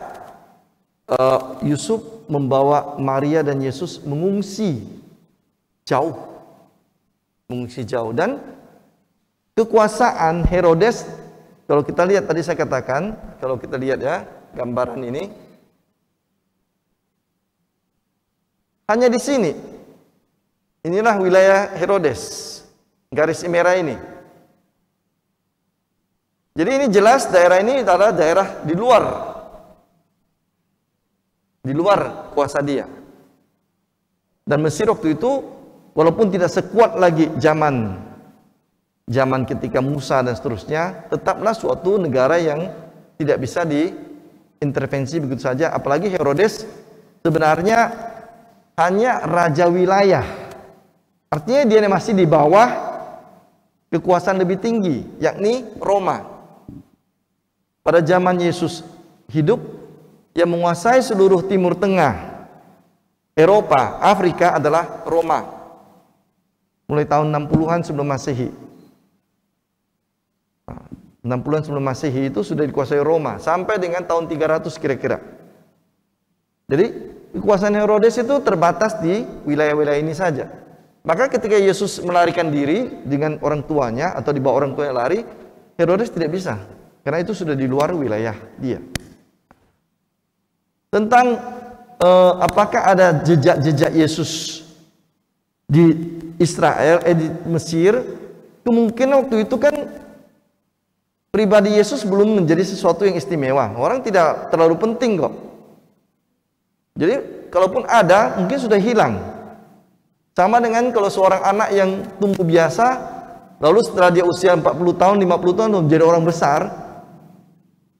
Yusuf membawa Maria dan Yesus mengungsi jauh. Dan kekuasaan Herodes, kalau kita lihat tadi saya katakan, kalau kita lihat ya gambaran ini, hanya di sini. Inilah wilayah Herodes. Garis merah ini. Jadi ini jelas daerah ini adalah daerah di luar kuasa dia. Dan Mesir waktu itu walaupun tidak sekuat lagi zaman ketika Musa dan seterusnya, tetaplah suatu negara yang tidak bisa diintervensi begitu saja. Apalagi Herodes sebenarnya hanya raja wilayah. Artinya dia masih di bawah kekuasaan lebih tinggi, yakni Roma. Pada zaman Yesus hidup, yang menguasai seluruh Timur Tengah, Eropa, Afrika adalah Roma. Mulai tahun 60-an sebelum Masehi. 60-an sebelum Masehi itu sudah dikuasai Roma sampai dengan tahun 300 kira-kira. Jadi kekuasaan Herodes itu terbatas di wilayah-wilayah ini saja. Maka ketika Yesus melarikan diri dengan orang tuanya atau dibawa orang tuanya lari, Herodes tidak bisa karena itu sudah di luar wilayah dia. Tentang apakah ada jejak-jejak Yesus di Israel, di Mesir, kemungkinan waktu itu kan pribadi Yesus belum menjadi sesuatu yang istimewa. Orang tidak terlalu penting kok. Jadi kalaupun ada, mungkin sudah hilang. Sama dengan kalau seorang anak yang tumbuh biasa, lalu setelah dia usia 40 tahun, 50 tahun menjadi orang besar,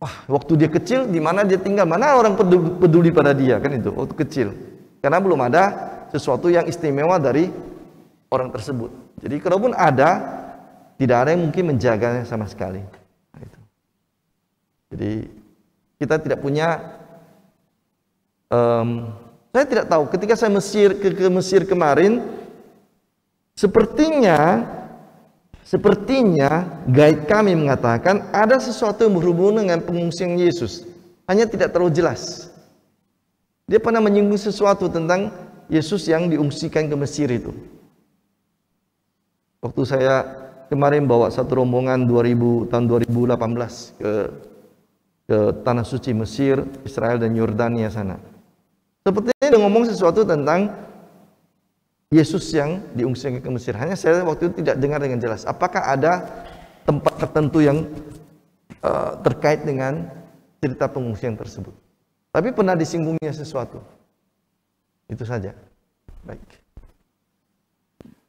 wah, waktu dia kecil, di mana dia tinggal, mana orang peduli pada dia, kan itu, waktu kecil. Karena belum ada sesuatu yang istimewa dari orang tersebut. Jadi kalaupun ada, tidak ada yang mungkin menjaganya sama sekali. Nah, itu. Jadi kita tidak punya saya tidak tahu, ketika saya ke Mesir kemarin, sepertinya guide kami mengatakan ada sesuatu yang berhubungan dengan pengungsian Yesus, hanya tidak terlalu jelas. Dia pernah menyinggung sesuatu tentang Yesus yang diungsikan ke Mesir itu. Waktu saya kemarin bawa satu rombongan tahun 2018 ke tanah suci Mesir, Israel dan Yordania sana. Sepertinya dia ngomong sesuatu tentang Yesus yang diungsikan ke Mesir. Hanya saya waktu itu tidak dengar dengan jelas. Apakah ada tempat tertentu yang terkait dengan cerita pengungsian tersebut? Tapi pernah disinggungnya sesuatu. Itu saja. Baik.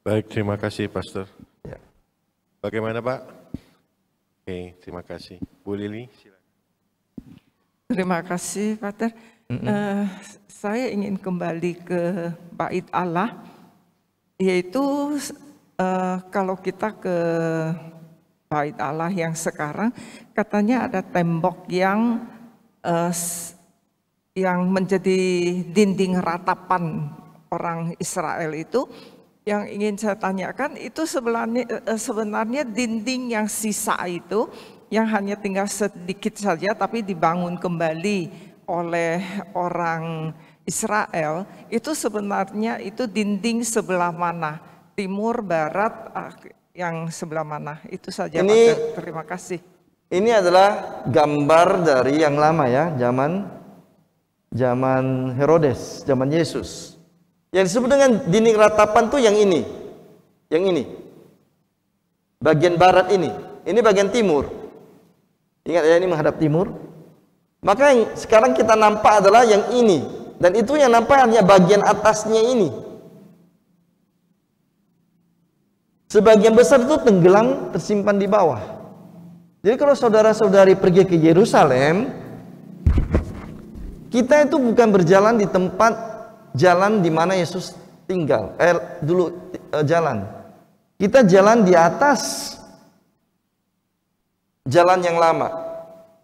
Baik, terima kasih Pastor. Ya. Bagaimana Pak? Oke, terima kasih. Bu Lili, silakan. Terima kasih, Pater. Saya ingin kembali ke bait Allah, yaitu kalau kita ke bait Allah yang sekarang, katanya ada tembok yang menjadi dinding ratapan orang Israel itu. Yang ingin saya tanyakan itu sebenarnya dinding yang sisa itu, yang hanya tinggal sedikit saja tapi dibangun kembali oleh orang Israel, itu sebenarnya itu dinding sebelah mana? Timur, barat, yang sebelah mana? Itu saja, Pak. Terima kasih. Ini adalah gambar dari yang lama ya, zaman Herodes, zaman Yesus. Yang disebut dengan dinding ratapan tuh yang ini. Yang ini. Bagian barat ini. Ini bagian timur. Ingat ya, ini menghadap timur. Maka yang sekarang kita nampak adalah yang ini. Dan itu yang nampak hanya bagian atasnya ini. Sebagian besar itu tenggelam, tersimpan di bawah. Jadi kalau saudara-saudari pergi ke Yerusalem, kita itu bukan berjalan di tempat jalan di mana Yesus tinggal, jalan. Kita jalan di atas jalan yang lama.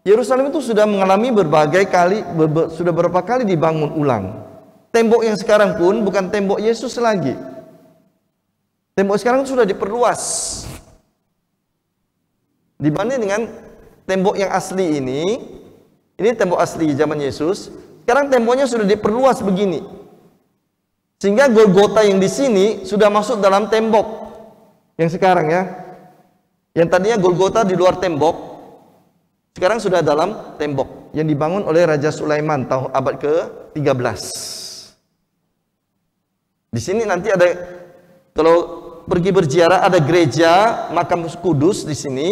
Yerusalem itu sudah mengalami berbagai kali, sudah berapa kali dibangun ulang. Tembok yang sekarang pun bukan tembok Yesus lagi. Tembok sekarang sudah diperluas. Dibanding dengan tembok yang asli ini tembok asli zaman Yesus. Sekarang temboknya sudah diperluas begini. Sehingga Golgota yang di sini sudah masuk dalam tembok yang sekarang ya. Yang tadinya Golgota di luar tembok, sekarang sudah dalam tembok yang dibangun oleh Raja Sulaiman tahun abad ke-13. Di sini nanti ada, kalau pergi berziarah, ada gereja makam kudus di sini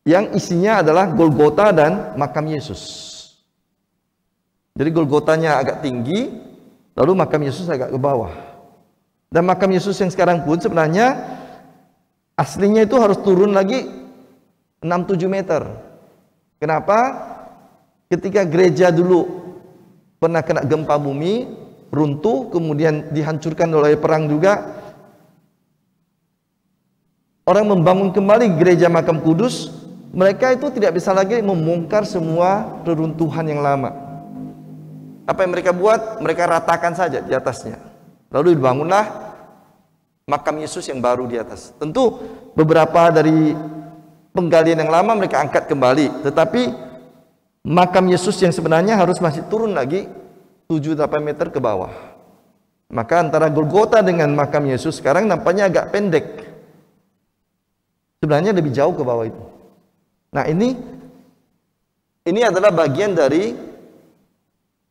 yang isinya adalah Golgota dan makam Yesus. Jadi Golgotanya agak tinggi, lalu makam Yesus agak ke bawah. Dan makam Yesus yang sekarang pun sebenarnya aslinya itu harus turun lagi 6-7 meter. Kenapa? Ketika gereja dulu pernah kena gempa bumi, runtuh, kemudian dihancurkan oleh perang juga. Orang membangun kembali gereja makam kudus, mereka itu tidak bisa lagi membongkar semua reruntuhan yang lama. Apa yang mereka buat? Mereka ratakan saja di atasnya. Lalu dibangunlah makam Yesus yang baru di atas. Tentu beberapa dari penggalian yang lama mereka angkat kembali, tetapi makam Yesus yang sebenarnya harus masih turun lagi 7-8 meter ke bawah. Maka antara Golgota dengan makam Yesus sekarang nampaknya agak pendek. Sebenarnya lebih jauh ke bawah itu. Nah, ini adalah bagian dari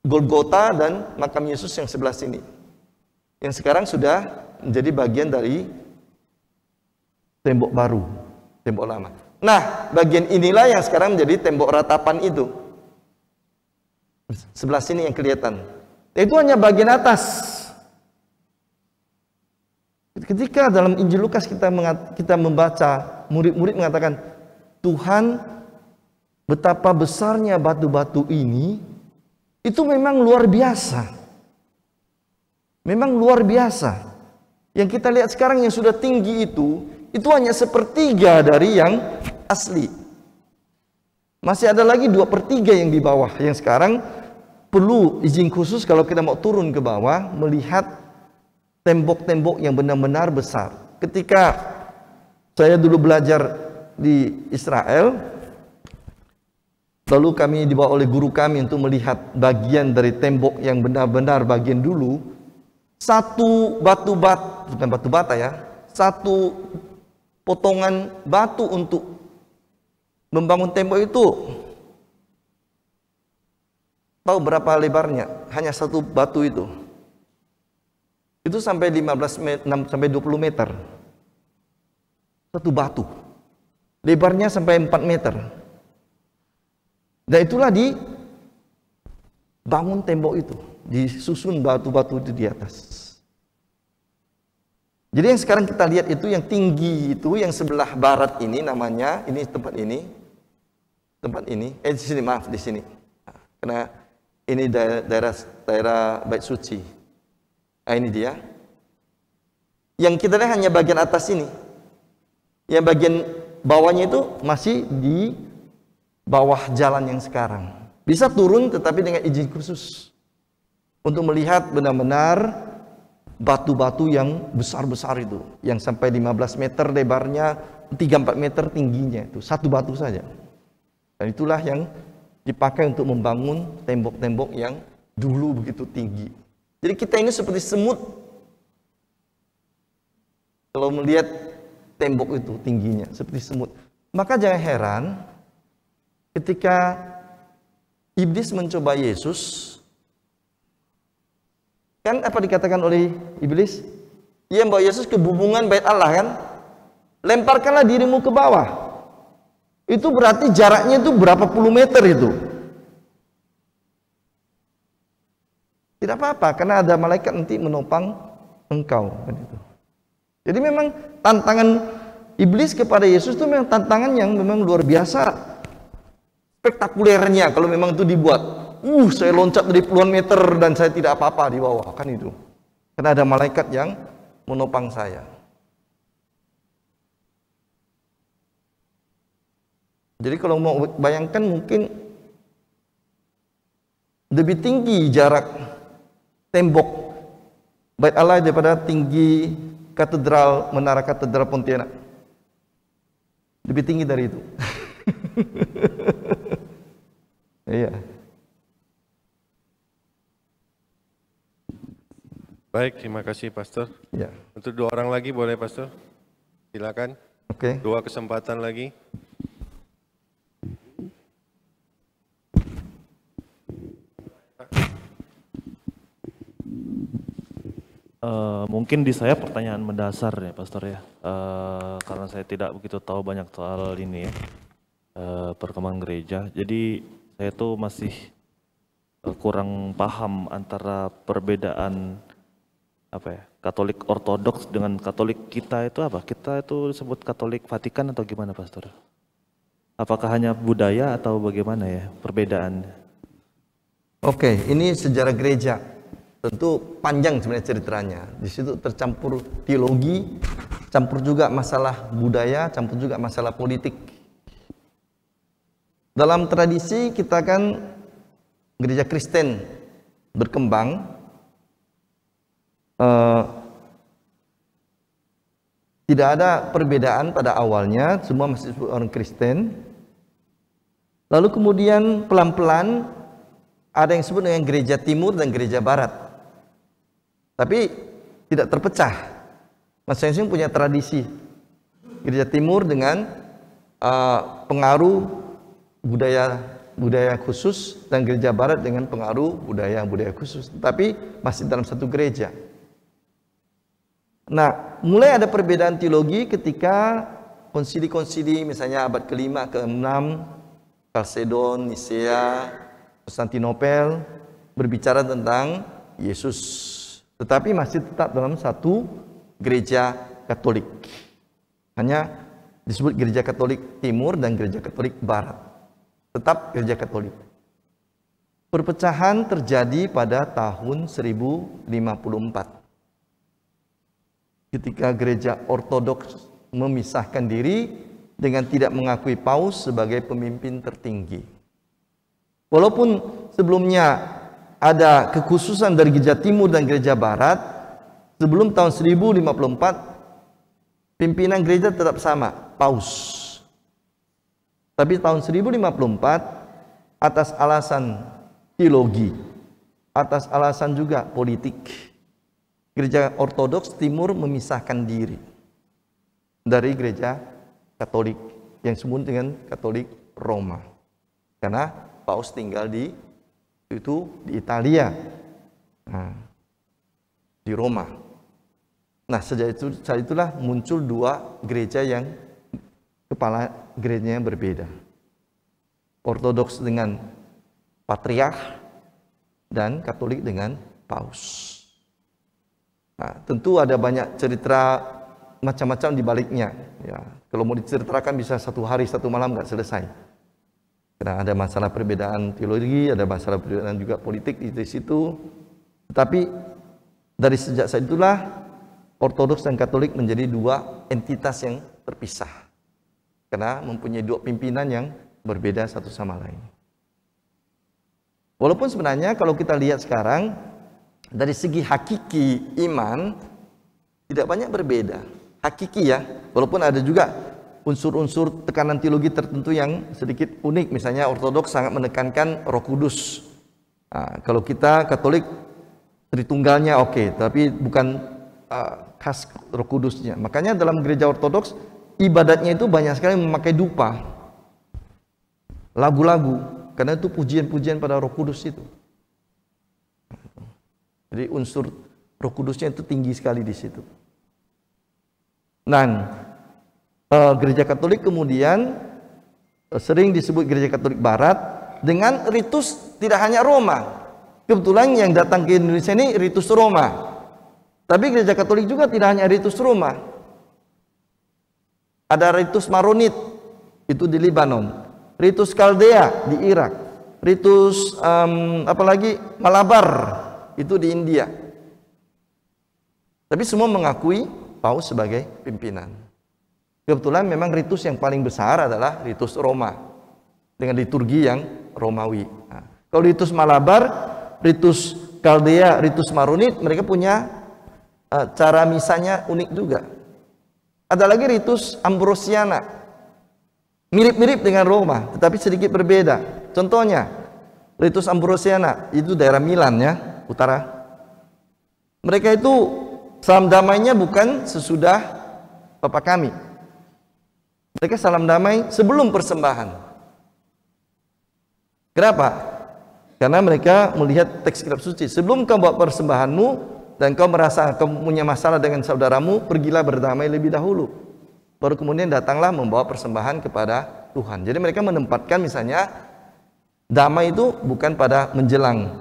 Golgota dan makam Yesus yang sebelah sini, yang sekarang sudah menjadi bagian dari tembok baru, tembok lama. Nah, bagian inilah yang sekarang menjadi tembok ratapan itu. Sebelah sini yang kelihatan. Itu hanya bagian atas. Ketika dalam Injil Lukas kita membaca, murid-murid mengatakan, Tuhan, betapa besarnya batu-batu ini. Itu memang luar biasa. Memang luar biasa. Yang kita lihat sekarang yang sudah tinggi itu hanya sepertiga dari yang asli. Masih ada lagi 2/3 yang di bawah. Yang sekarang perlu izin khusus kalau kita mau turun ke bawah, melihat tembok-tembok yang benar-benar besar. Ketika saya dulu belajar di Israel, lalu kami dibawa oleh guru kami untuk melihat bagian dari tembok yang benar-benar bagian dulu. Satu bukan batu bata ya, satu potongan batu untuk membangun tembok itu. Tahu berapa lebarnya? Hanya satu batu itu. Itu sampai 20 meter. Satu batu. Lebarnya sampai 4 meter. Dan itulah bangun tembok itu, disusun batu-batu itu di atas. Jadi yang sekarang kita lihat itu yang tinggi itu, yang sebelah barat ini namanya, ini tempat ini, di sini maaf di sini, karena ini daerah Bait Suci. Nah, ini dia. Yang kita lihat hanya bagian atas ini, yang bagian bawahnya itu masih di bawah jalan yang sekarang. Bisa turun tetapi dengan izin khusus untuk melihat benar-benar batu-batu yang besar-besar itu, yang sampai 15 meter lebarnya, 3-4 meter tingginya, itu satu batu saja. Dan itulah yang dipakai untuk membangun tembok-tembok yang dulu begitu tinggi. Jadi kita ini seperti semut kalau melihat tembok itu tingginya, seperti semut. Maka jangan heran ketika iblis mencoba Yesus, kan apa dikatakan oleh iblis? Ia membawa Yesus ke bubungan bait Allah kan? Lemparkanlah dirimu ke bawah. Itu berarti jaraknya itu berapa puluh meter itu. Tidak apa-apa karena ada malaikat nanti menopang engkau kan itu. Jadi memang tantangan iblis kepada Yesus itu memang tantangan yang memang luar biasa spektakulernya kalau memang itu dibuat. Saya loncat dari puluhan meter dan saya tidak apa-apa di bawah, kan itu. Karena ada malaikat yang menopang saya. Jadi kalau mau bayangkan mungkin lebih tinggi jarak tembok Bait Allah daripada tinggi menara katedral Pontianak. Lebih tinggi dari itu. Iya. Baik, terima kasih Pastor. Ya. Untuk 2 orang lagi boleh Pastor? Silakan. Oke. 2 kesempatan lagi. Mungkin di saya pertanyaan mendasar ya Pastor ya, karena saya tidak begitu tahu banyak soal ini ya, perkembangan gereja. Jadi saya tuh masih kurang paham antara perbedaan apa ya, Katolik Ortodoks dengan Katolik kita itu apa? Kita itu disebut Katolik Vatikan atau gimana Pastor? Apakah hanya budaya atau bagaimana ya perbedaannya? Oke, ini sejarah gereja. Tentu panjang sebenarnya ceritanya. Di situ tercampur teologi, campur juga masalah budaya, campur juga masalah politik. Dalam tradisi kita kan gereja Kristen berkembang, tidak ada perbedaan pada awalnya, semua masih orang Kristen. Lalu kemudian pelan-pelan ada yang disebut dengan gereja timur dan gereja barat. Tapi tidak terpecah. Masing-masing punya tradisi. Gereja timur dengan pengaruh budaya khusus dan gereja barat dengan pengaruh budaya khusus. Tapi masih dalam satu gereja. Nah, mulai ada perbedaan teologi ketika konsili-konsili misalnya abad ke-5, ke-6, Kalsedon, Nisea, Konstantinopel berbicara tentang Yesus. Tetapi masih tetap dalam satu gereja Katolik. Hanya disebut gereja Katolik Timur dan gereja Katolik Barat. Tetap gereja Katolik. Perpecahan terjadi pada tahun 1054. Ketika gereja Ortodoks memisahkan diri dengan tidak mengakui Paus sebagai pemimpin tertinggi. Walaupun sebelumnya ada kekhususan dari gereja timur dan gereja barat, sebelum tahun 1054 pimpinan gereja tetap sama, Paus. Tapi tahun 1054 atas alasan teologi, atas alasan juga politik, gereja Ortodoks timur memisahkan diri dari gereja Katolik yang disebut dengan Katolik Roma. Karena Paus tinggal di Italia, di Roma. Nah, sejak itulah muncul 2 gereja yang kepala gerejanya berbeda. Ortodoks dengan patriark, dan Katolik dengan Paus. Nah, tentu ada banyak cerita macam-macam di baliknya. Ya, kalau mau diceritakan bisa 1 hari 1 malam nggak selesai. Karena ada masalah perbedaan teologi, ada masalah perbedaan juga politik di situ. Tetapi dari sejak saat itulah Ortodoks dan Katolik menjadi 2 entitas yang terpisah. Karena mempunyai 2 pimpinan yang berbeda satu sama lain. Walaupun sebenarnya kalau kita lihat sekarang dari segi hakiki iman tidak banyak berbeda. Hakiki ya, walaupun ada juga unsur-unsur tekanan teologi tertentu yang sedikit unik. Misalnya Ortodoks sangat menekankan Roh Kudus. Nah, kalau kita Katolik Tritunggalnya oke, tapi bukan khas Roh Kudusnya. Makanya dalam gereja Ortodoks ibadatnya itu banyak sekali memakai dupa, lagu-lagu, karena itu pujian-pujian pada Roh Kudus itu. Jadi unsur Roh Kudusnya itu tinggi sekali di situ. Nah, gereja Katolik kemudian sering disebut gereja Katolik Barat dengan ritus tidak hanya Roma. Kebetulan yang datang ke Indonesia ini ritus Roma. Tapi gereja Katolik juga tidak hanya ritus Roma. Ada ritus Maronit, itu di Lebanon. Ritus Kaldea di Irak. Ritus apalagi Malabar, itu di India. Tapi semua mengakui Paus sebagai pimpinan. Kebetulan memang ritus yang paling besar adalah ritus Roma dengan liturgi yang Romawi. Nah, kalau ritus Malabar, ritus Kaldea, ritus Maronit, mereka punya cara misanya unik juga. Ada lagi ritus Ambrosiana, mirip-mirip dengan Roma, tetapi sedikit berbeda. Contohnya, ritus Ambrosiana itu daerah Milan ya, utara. Mereka itu salam damainya bukan sesudah Bapa Kami. Mereka salam damai sebelum persembahan. Kenapa? Karena mereka melihat teks kitab suci. Sebelum kau buat persembahanmu dan kau merasa kau punya masalah dengan saudaramu, pergilah berdamai lebih dahulu. Baru kemudian datanglah membawa persembahan kepada Tuhan. Jadi mereka menempatkan misalnya damai itu bukan pada menjelang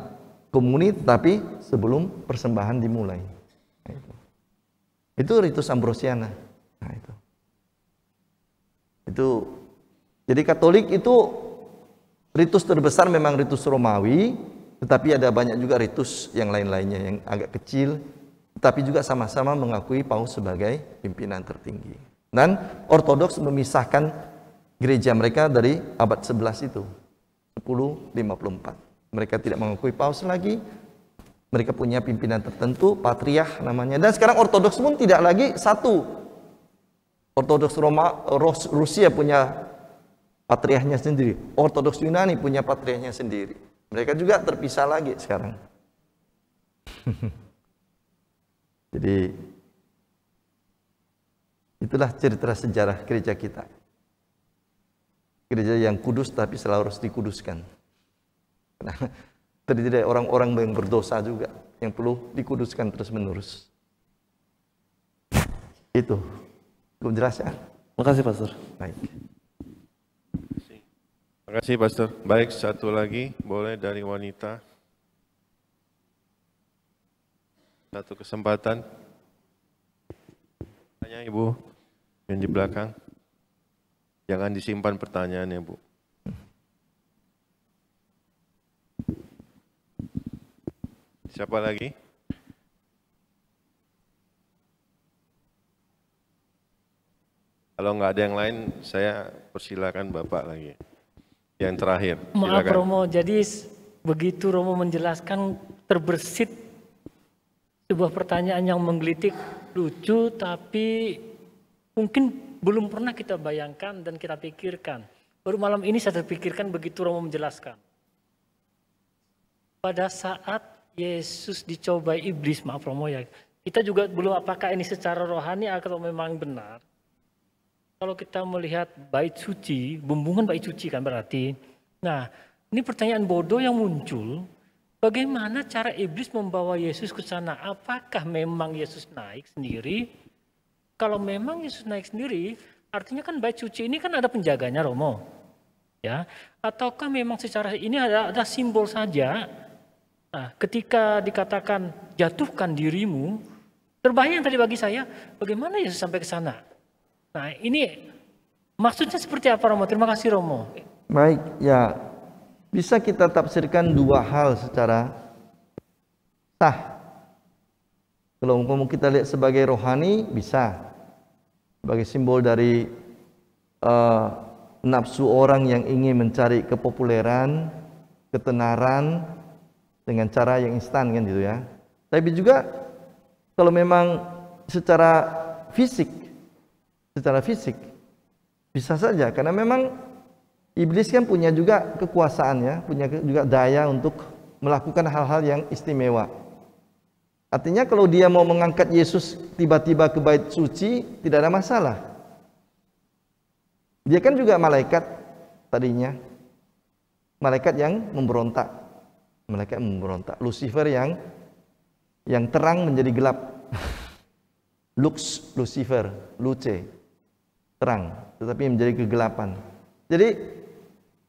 komuni, tetapi sebelum persembahan dimulai. Itu ritus Ambrosiana. Nah, itu. Jadi Katolik itu ritus terbesar memang ritus Romawi, tetapi ada banyak juga ritus yang lain-lainnya yang agak kecil, tetapi juga sama-sama mengakui Paus sebagai pimpinan tertinggi. Dan Ortodoks memisahkan gereja mereka dari abad 11 itu, 1054. Mereka tidak mengakui Paus lagi. Mereka punya pimpinan tertentu, patriark namanya. Dan sekarang Ortodoks pun tidak lagi satu. Ortodoks Rusia punya patriarknya sendiri. Ortodoks Yunani punya patriarknya sendiri. Mereka juga terpisah lagi sekarang. Jadi itulah cerita sejarah gereja kita. Gereja yang kudus tapi selalu harus dikuduskan. Nah, terdiri dari orang-orang yang berdosa juga yang perlu dikuduskan terus-menerus. Itu. Belum jelas ya? Makasih Pastor. Baik. Terima kasih Pastor. Baik, satu lagi boleh dari wanita. Satu kesempatan. Tanya Ibu yang di belakang. Jangan disimpan pertanyaannya, Bu. Siapa lagi? Kalau nggak ada yang lain, saya persilakan Bapak lagi. Yang terakhir. Maaf Silakan. Romo, jadi begitu Romo menjelaskan terbersit sebuah pertanyaan yang menggelitik, lucu, tapi mungkin belum pernah kita bayangkan dan kita pikirkan. Baru malam ini saya terpikirkan begitu Romo menjelaskan. Pada saat Yesus dicobai iblis, maaf Romo ya, kita juga belum apakah ini secara rohani atau memang benar. Kalau kita melihat bait suci, bumbungan bait suci kan berarti. Nah, ini pertanyaan bodoh yang muncul. Bagaimana cara iblis membawa Yesus ke sana? Apakah memang Yesus naik sendiri? Kalau memang Yesus naik sendiri, artinya kan bait suci ini kan ada penjaganya Romo. Ya, ataukah memang secara ini ada simbol saja? Nah, ketika dikatakan jatuhkan dirimu, terbayang tadi bagi saya, bagaimana Yesus sampai ke sana? Nah, ini maksudnya seperti apa, Romo? Terima kasih, Romo. Baik, ya bisa kita tafsirkan dua hal secara sah. Kalau umpama kita lihat sebagai rohani, bisa sebagai simbol dari nafsu orang yang ingin mencari kepopuleran, ketenaran dengan cara yang instan kan gitu ya. Tapi juga kalau memang secara fisik bisa saja, karena memang iblis kan punya juga kekuasaan ya, punya juga daya untuk melakukan hal-hal yang istimewa. Artinya kalau dia mau mengangkat Yesus tiba-tiba ke bait suci, tidak ada masalah. Dia kan juga malaikat tadinya, malaikat yang memberontak. Lucifer yang terang menjadi gelap. Lux Lucifer, luce, terang, tetapi menjadi kegelapan. Jadi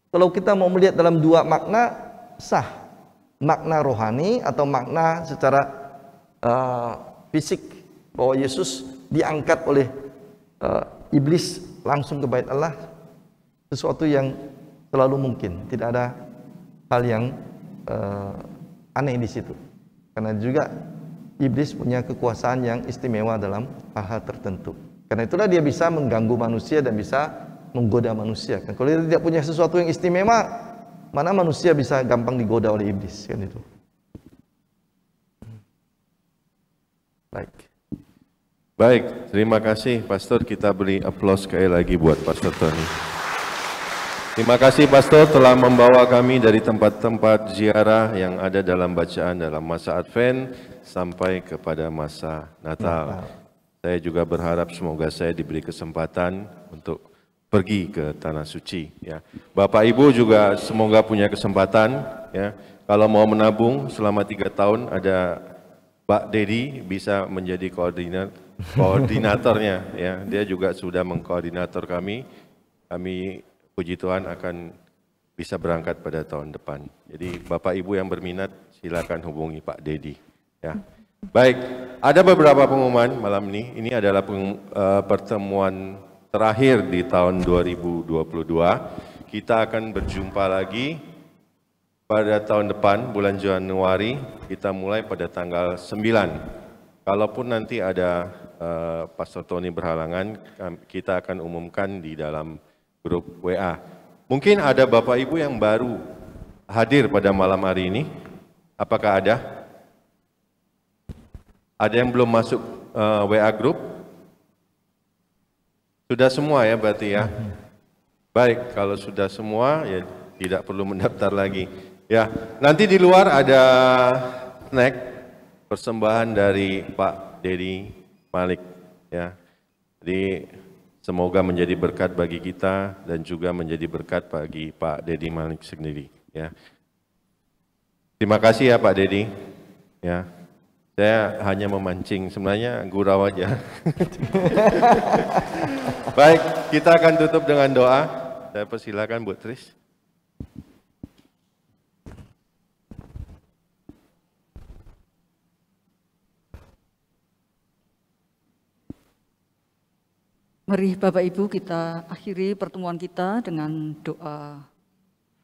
kalau kita mau melihat dalam dua makna, sah. Makna rohani atau makna secara fisik, bahwa Yesus diangkat oleh iblis langsung ke bait Allah, sesuatu yang selalu mungkin, tidak ada hal yang aneh di situ. Karena juga iblis punya kekuasaan yang istimewa dalam hal-hal tertentu. Karena itulah dia bisa mengganggu manusia dan bisa menggoda manusia. Kalau dia tidak punya sesuatu yang istimewa, mana manusia bisa gampang digoda oleh iblis kan itu. Baik, terima kasih Pastor. Kita beri aplaus sekali lagi buat Pastor Tony. Terima kasih Pastor telah membawa kami dari tempat-tempat ziarah yang ada dalam bacaan dalam masa Advent sampai kepada masa Natal. Saya juga berharap semoga saya diberi kesempatan untuk pergi ke Tanah Suci. Ya. Bapak Ibu juga semoga punya kesempatan. Ya. Kalau mau menabung selama 3 tahun, ada Pak Dedi bisa menjadi koordinatornya. Ya. Dia juga sudah mengkoordinator kami. Kami puji Tuhan akan bisa berangkat pada tahun depan. Jadi Bapak Ibu yang berminat silakan hubungi Pak Dedi. Ya. Baik, ada beberapa pengumuman malam ini. Ini adalah pertemuan terakhir di tahun 2022. Kita akan berjumpa lagi pada tahun depan, bulan Januari. Kita mulai pada tanggal 9. Kalaupun nanti ada Pastor Tony berhalangan, kita akan umumkan di dalam grup WA. Mungkin ada Bapak Ibu yang baru hadir pada malam hari ini. Apakah ada? Ada yang belum masuk WA grup? Sudah semua ya berarti ya? Baik, kalau sudah semua ya tidak perlu mendaftar lagi. Ya, nanti di luar ada snack persembahan dari Pak Dedi Malik ya. Jadi semoga menjadi berkat bagi kita dan juga menjadi berkat bagi Pak Dedi Malik sendiri. Ya. Terima kasih ya Pak Dedi. Ya, saya hanya memancing, sebenarnya gurau aja. Baik, kita akan tutup dengan doa. Saya persilakan Bu Tris. Mari Bapak Ibu kita akhiri pertemuan kita dengan doa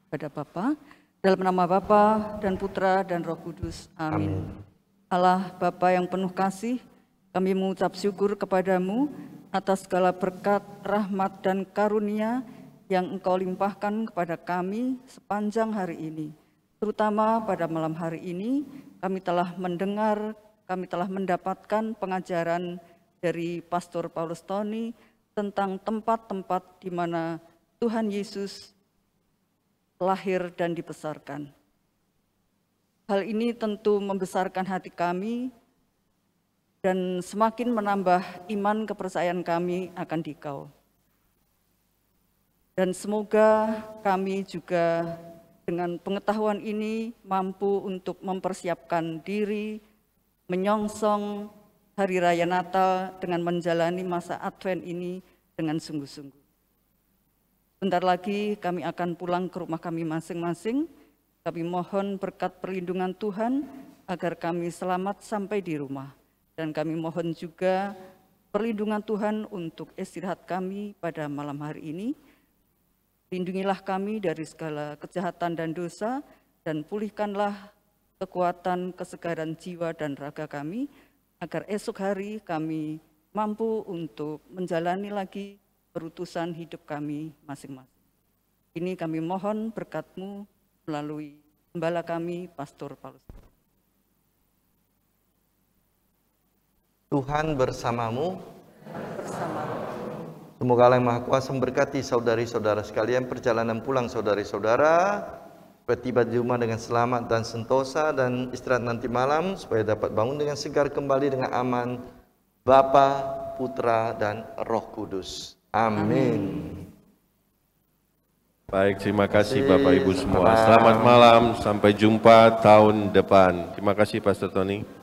pada Bapa. Dalam nama Bapa dan Putra dan Roh Kudus. Amin. Allah Bapa yang penuh kasih, kami mengucap syukur kepadamu atas segala berkat, rahmat dan karunia yang Engkau limpahkan kepada kami sepanjang hari ini. Terutama pada malam hari ini kami telah mendengar, kami telah mendapatkan pengajaran dari Pastor Paulus Tony tentang tempat-tempat di mana Tuhan Yesus lahir dan dibesarkan. Hal ini tentu membesarkan hati kami dan semakin menambah iman kepercayaan kami akan Dikau. Dan semoga kami juga dengan pengetahuan ini mampu untuk mempersiapkan diri, menyongsong Hari Raya Natal dengan menjalani masa Advent ini dengan sungguh-sungguh. Bentar lagi kami akan pulang ke rumah kami masing-masing Kami mohon berkat perlindungan Tuhan agar kami selamat sampai di rumah. Dan kami mohon juga perlindungan Tuhan untuk istirahat kami pada malam hari ini. Lindungilah kami dari segala kejahatan dan dosa, dan pulihkanlah kekuatan, kesegaran jiwa dan raga kami, agar esok hari kami mampu untuk menjalani lagi perutusan hidup kami masing-masing. Ini kami mohon berkat-Mu melalui gembala kami, Pastor Paulus. Tuhan bersamamu. Semoga Allah yang Maha Kuasa memberkati saudari-saudara sekalian, perjalanan pulang saudari-saudara, supaya tiba di rumah dengan selamat dan sentosa, dan istirahat nanti malam supaya dapat bangun dengan segar kembali dengan aman. Bapa, Putra, dan Roh Kudus. Amin. Baik, terima kasih Bapak Ibu semua. Selamat malam, sampai jumpa tahun depan. Terima kasih Pastor Tony.